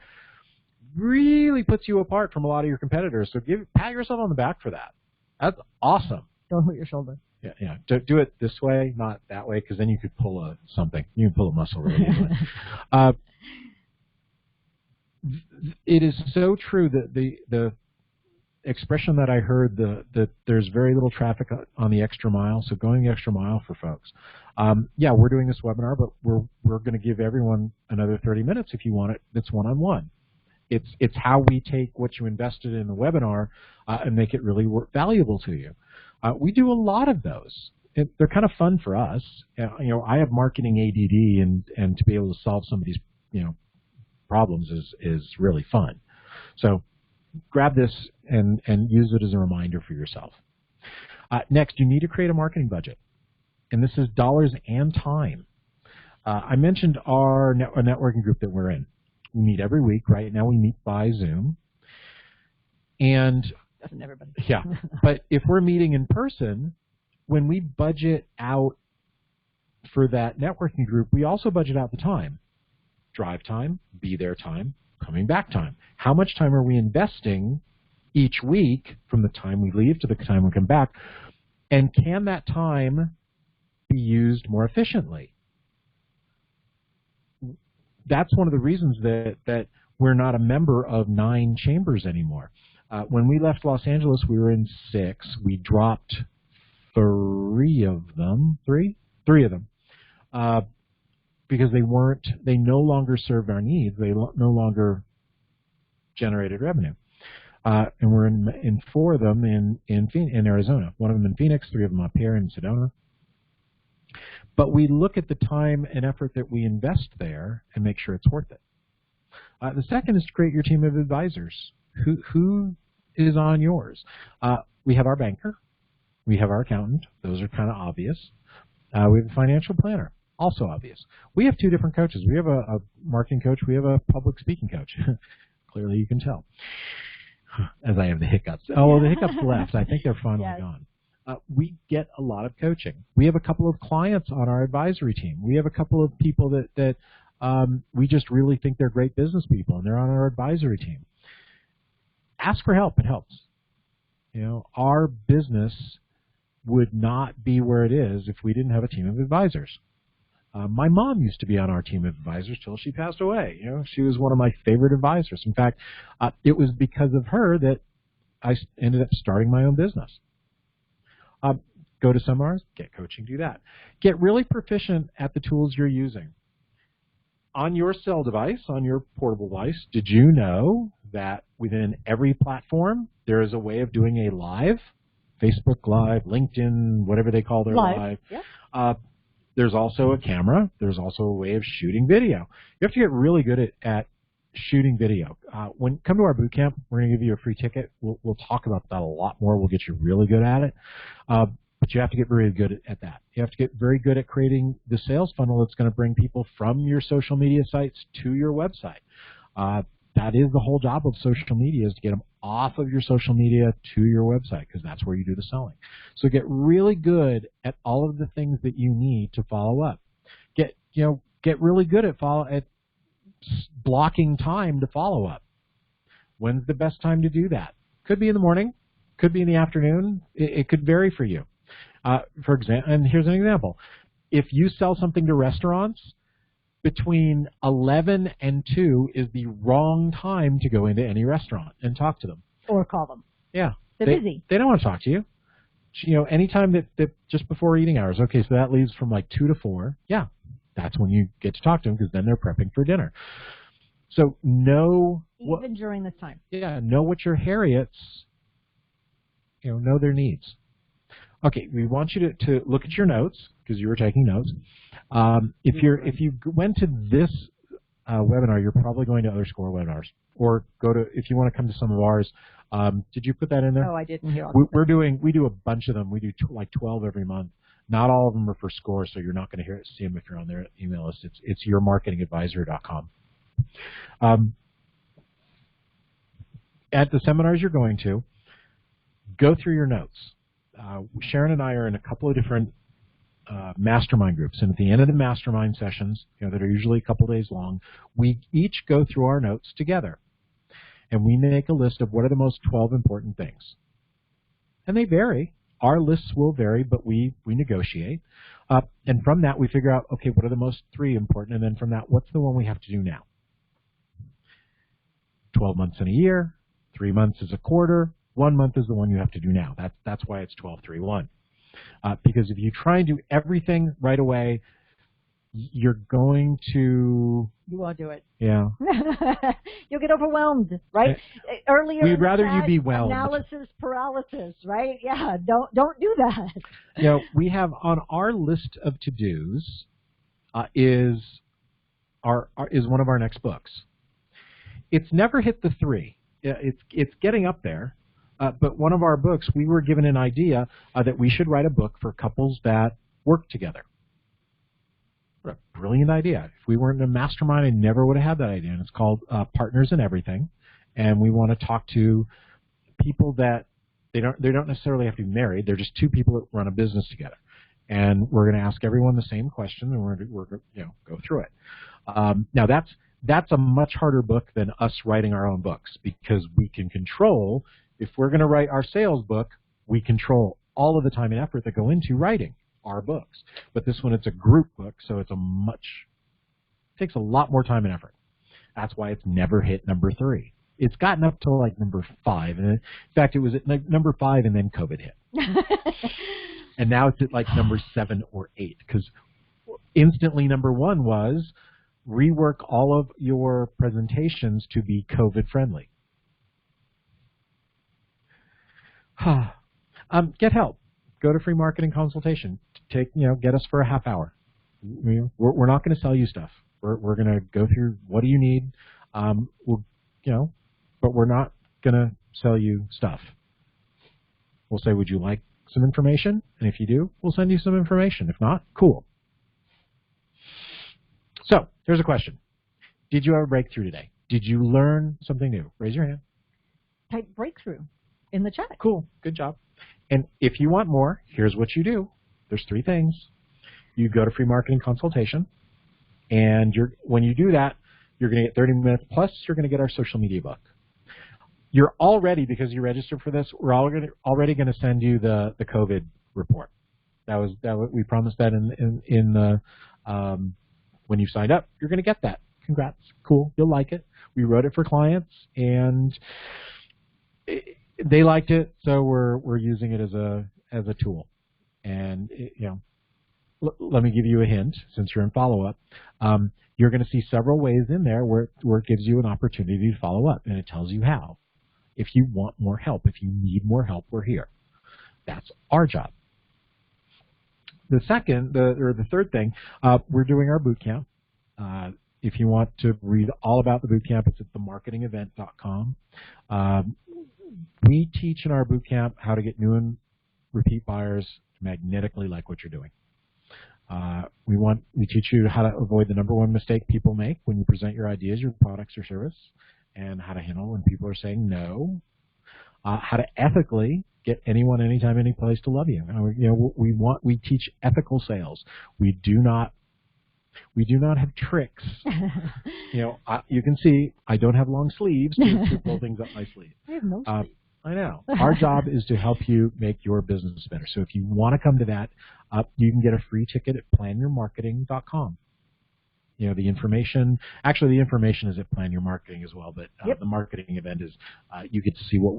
S1: really puts you apart from a lot of your competitors. So pat yourself on the back for that. That's awesome.
S2: Don't hurt your shoulder.
S1: Yeah. Do it this way, not that way, because then you could pull something. You can pull a muscle really easily. It is so true that the expression that I heard, that there's very little traffic on the extra mile, so going the extra mile for folks. Yeah, we're doing this webinar, but we're going to give everyone another 30 minutes if you want it. It's one-on-one. It's how we take what you invested in the webinar and make it really valuable to you. We do a lot of those. They're kind of fun for us. I have marketing ADD, and to be able to solve some of these problems is really fun. So grab this and use it as a reminder for yourself. Next, you need to create a marketing budget. And this is dollars and time. I mentioned our networking group that we're in. We meet every week. Right now we meet by Zoom. And
S2: doesn't everybody?
S1: Yeah. But if we're meeting in person, when we budget out for that networking group, we also budget out the time. Drive time, be there time, coming back time. How much time are we investing each week from the time we leave to the time we come back? And can that time be used more efficiently? That's one of the reasons that we're not a member of 9 chambers anymore. When we left Los Angeles, we were in 6. We dropped 3 of them, because they no longer served our needs. They no longer generated revenue. And we're in 4 of them in Arizona. 1 of them in Phoenix, 3 of them up here in Sedona. But we look at the time and effort that we invest there and make sure it's worth it. The second is to create your team of advisors. Who is on yours? We have our banker. We have our accountant. Those are kind of obvious. We have a financial planner. Also obvious. We have 2 different coaches. We have a marketing coach. We have a public speaking coach. Clearly you can tell. As I have the hiccups. Oh, well, the hiccups left. I think they're finally gone. We get a lot of coaching. We have a couple of clients on our advisory team. We have a couple of people that we just really think they're great business people, and they're on our advisory team. Ask for help. It helps. You know, our business would not be where it is if we didn't have a team of advisors. My mom used to be on our team of advisors till she passed away. You know, she was one of my favorite advisors. In fact, it was because of her that I ended up starting my own business. Go to seminars, get coaching, do that. Get really proficient at the tools you're using. On your cell device, on your portable device, did you know that within every platform there is a way of doing a live? Facebook Live, LinkedIn, whatever they call their live. Yeah. There's also a camera. There's also a way of shooting video. You have to get really good at shooting video. Come to our boot camp, we're going to give you a free ticket. We'll talk about that a lot more. We'll get you really good at it. But you have to get very good at that. You have to get very good at creating the sales funnel that's going to bring people from your social media sites to your website. That is the whole job of social media, is to get them off of your social media to your website, because that's where you do the selling. So get really good at all of the things that you need to follow up. Get really good at blocking time to follow up. When's the best time to do that? Could be in the morning, could be in the afternoon. It could vary for you. For example, and here's an example. If you sell something to restaurants, between 11 and 2 is the wrong time to go into any restaurant and talk to them.
S2: Or call them.
S1: Yeah.
S2: They're busy.
S1: They don't want to talk to you. You know, anytime that just before eating hours. Okay, so that leaves from like 2 to 4. Yeah, that's when you get to talk to them, because then they're prepping for dinner. So
S2: even during this time.
S1: Yeah, know what your Harriets, know their needs. Okay, we want you to look at your notes, because you were taking notes. If you went to this webinar, you're probably going to other SCORE webinars, or if you want to come to some of ours. Did you put that in there?
S2: Oh, I didn't hear.
S1: We do a bunch of them. We do like 12 every month. Not all of them are for SCORE, so you're not going to see them if you're on their email list. It's yourmarketingadvisor.com. At the seminars you're going to, go through your notes. Sharon and I are in a couple of different mastermind groups, and at the end of the mastermind sessions, that are usually a couple days long, we each go through our notes together, and we make a list of what are the most 12 important things. And they vary. Our lists will vary, but we negotiate. And from that, we figure out, okay, what are the most 3 important, and then from that, what's the one we have to do now? 12 months in a year, 3 months is a quarter, 1 month is the one you have to do now. That's why it's 12-3-1. Because if you try and do everything right away, you're going to...
S2: You won't do it.
S1: Yeah.
S2: You'll get overwhelmed, right? Earlier
S1: we'd rather you be whelmed.
S2: Analysis paralysis, right? Yeah, don't do that.
S1: We have on our list of to-dos is one of our next books. It's never hit the 3. it's getting up there. But one of our books, we were given an idea that we should write a book for couples that work together. What a brilliant idea. If we weren't in a mastermind, I never would have had that idea. And it's called Partners in Everything. And we want to talk to people that they don't necessarily have to be married. They're just two people that run a business together. And we're going to ask everyone the same question, and we're going to go through it. Now that's a much harder book than us writing our own books, because we can control, if we're going to write our sales book, we control all of the time and effort that go into writing our books. But this one, it's a group book, so it takes a lot more time and effort. That's why it's never hit number 3. It's gotten up to like number 5, and in fact, it was at number 5, and then COVID hit. And now it's at like number 7 or 8, because instantly number 1 was rework all of your presentations to be COVID friendly. Get help. Go to free marketing consultation. Get us for a half hour. We're not going to sell you stuff. We're going to go through what do you need. But we're not going to sell you stuff. We'll say, would you like some information? And if you do, we'll send you some information. If not, cool. So here's a question. Did you have a breakthrough today? Did you learn something new? Raise your hand.
S2: Type breakthrough in the chat.
S1: Cool. Good job. And if you want more, here's what you do. There's 3 things. You go to free marketing consultation, and when you do that, you're going to get 30 minutes, plus you're going to get our social media book. You're already, because you registered for this, we're already going to send you the COVID report. We promised that in the when you signed up. You're going to get that. Congrats. Cool. You'll like it. We wrote it for clients, and they liked it, so we're using it as a tool. And let me give you a hint, since you're in follow-up. You're going to see several ways in there where it gives you an opportunity to follow up, and it tells you how. If you want more help, if you need more help, we're here. That's our job. The third thing, we're doing our boot camp. If you want to read all about the boot camp, it's at themarketingevent.com. We teach in our boot camp how to get new and repeat buyers to magnetically like what you're doing. We teach you how to avoid the number 1 mistake people make when you present your ideas, your products, or service, and how to handle when people are saying no. How to ethically get anyone, anytime, any place to love you. We teach ethical sales. We do not have tricks. You can see I don't have long sleeves to pull things up my sleeve.
S2: I have no sleeves.
S1: I know. Our job is to help you make your business better. So if you want to come to that, you can get a free ticket at planyourmarketing.com. The information is at Plan Your Marketing as well, but the marketing event is, you get to see what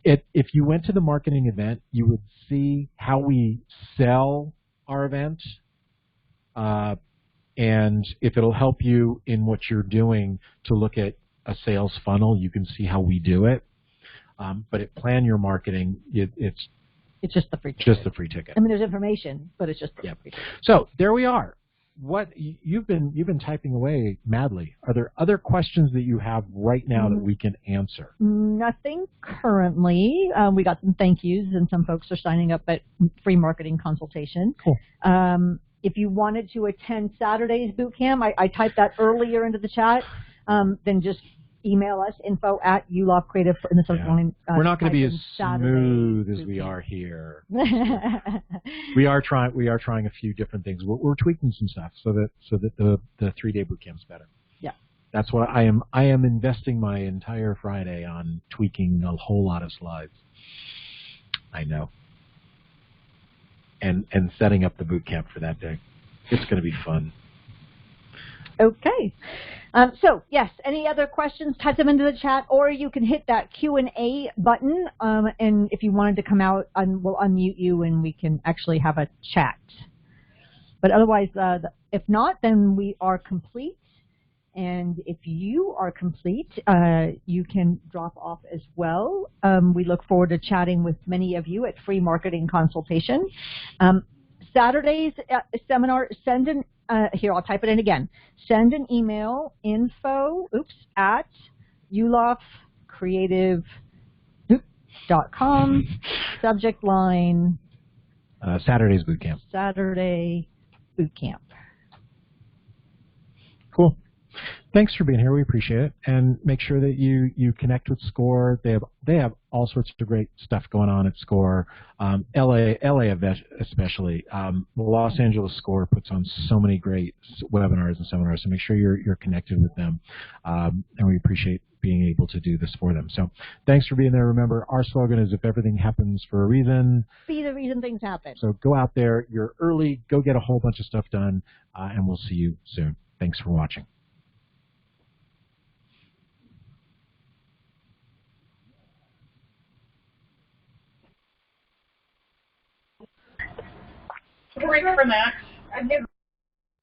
S1: if you went to the marketing event, you would see how we sell our event, and if it'll help you in what you're doing to look at a sales funnel, you can see how we do it. But at Plan Your Marketing, it's
S2: just the free ticket.
S1: Just the free ticket.
S2: I mean, there's information, but it's just the free ticket.
S1: So there we are. What you've been typing away madly. Are there other questions that you have right now that we can answer?
S2: Nothing currently. We got some thank yous, and some folks are signing up at free marketing consultation.
S1: Cool.
S2: If you wanted to attend Saturday's boot camp, I typed that earlier into the chat. Then just email us, info@UloffCreative in the subject line.
S1: We're not going to be as smooth as we are here. we are trying a few different things. We're tweaking some stuff so that the 3-day boot camp's better.
S2: Yeah.
S1: That's what I am investing my entire Friday on tweaking a whole lot of slides. I know. And setting up the boot camp for that day. It's going to be fun.
S2: Okay. So, yes, any other questions, type them into the chat, or you can hit that Q&A button, and if you wanted to come out, we'll unmute you and we can actually have a chat. But otherwise, if not, then we are complete. And if you are complete, you can drop off as well. We look forward to chatting with many of you at Free Marketing Consultation. Saturday's seminar, here, I'll type it in again. Send an email, at creative.com, subject line,
S1: Saturday's boot camp.
S2: Saturday boot camp.
S1: Cool. Thanks for being here. We appreciate it. And make sure that you connect with SCORE. They have all sorts of great stuff going on at SCORE. LA especially. Los Angeles SCORE puts on so many great webinars and seminars. So make sure you're connected with them. And we appreciate being able to do this for them. So thanks for being there. Remember, our slogan is if everything happens for a reason,
S2: be the reason things happen.
S1: So go out there. You're early. Go get a whole bunch of stuff done. And we'll see you soon. Thanks for watching.
S3: Break for that.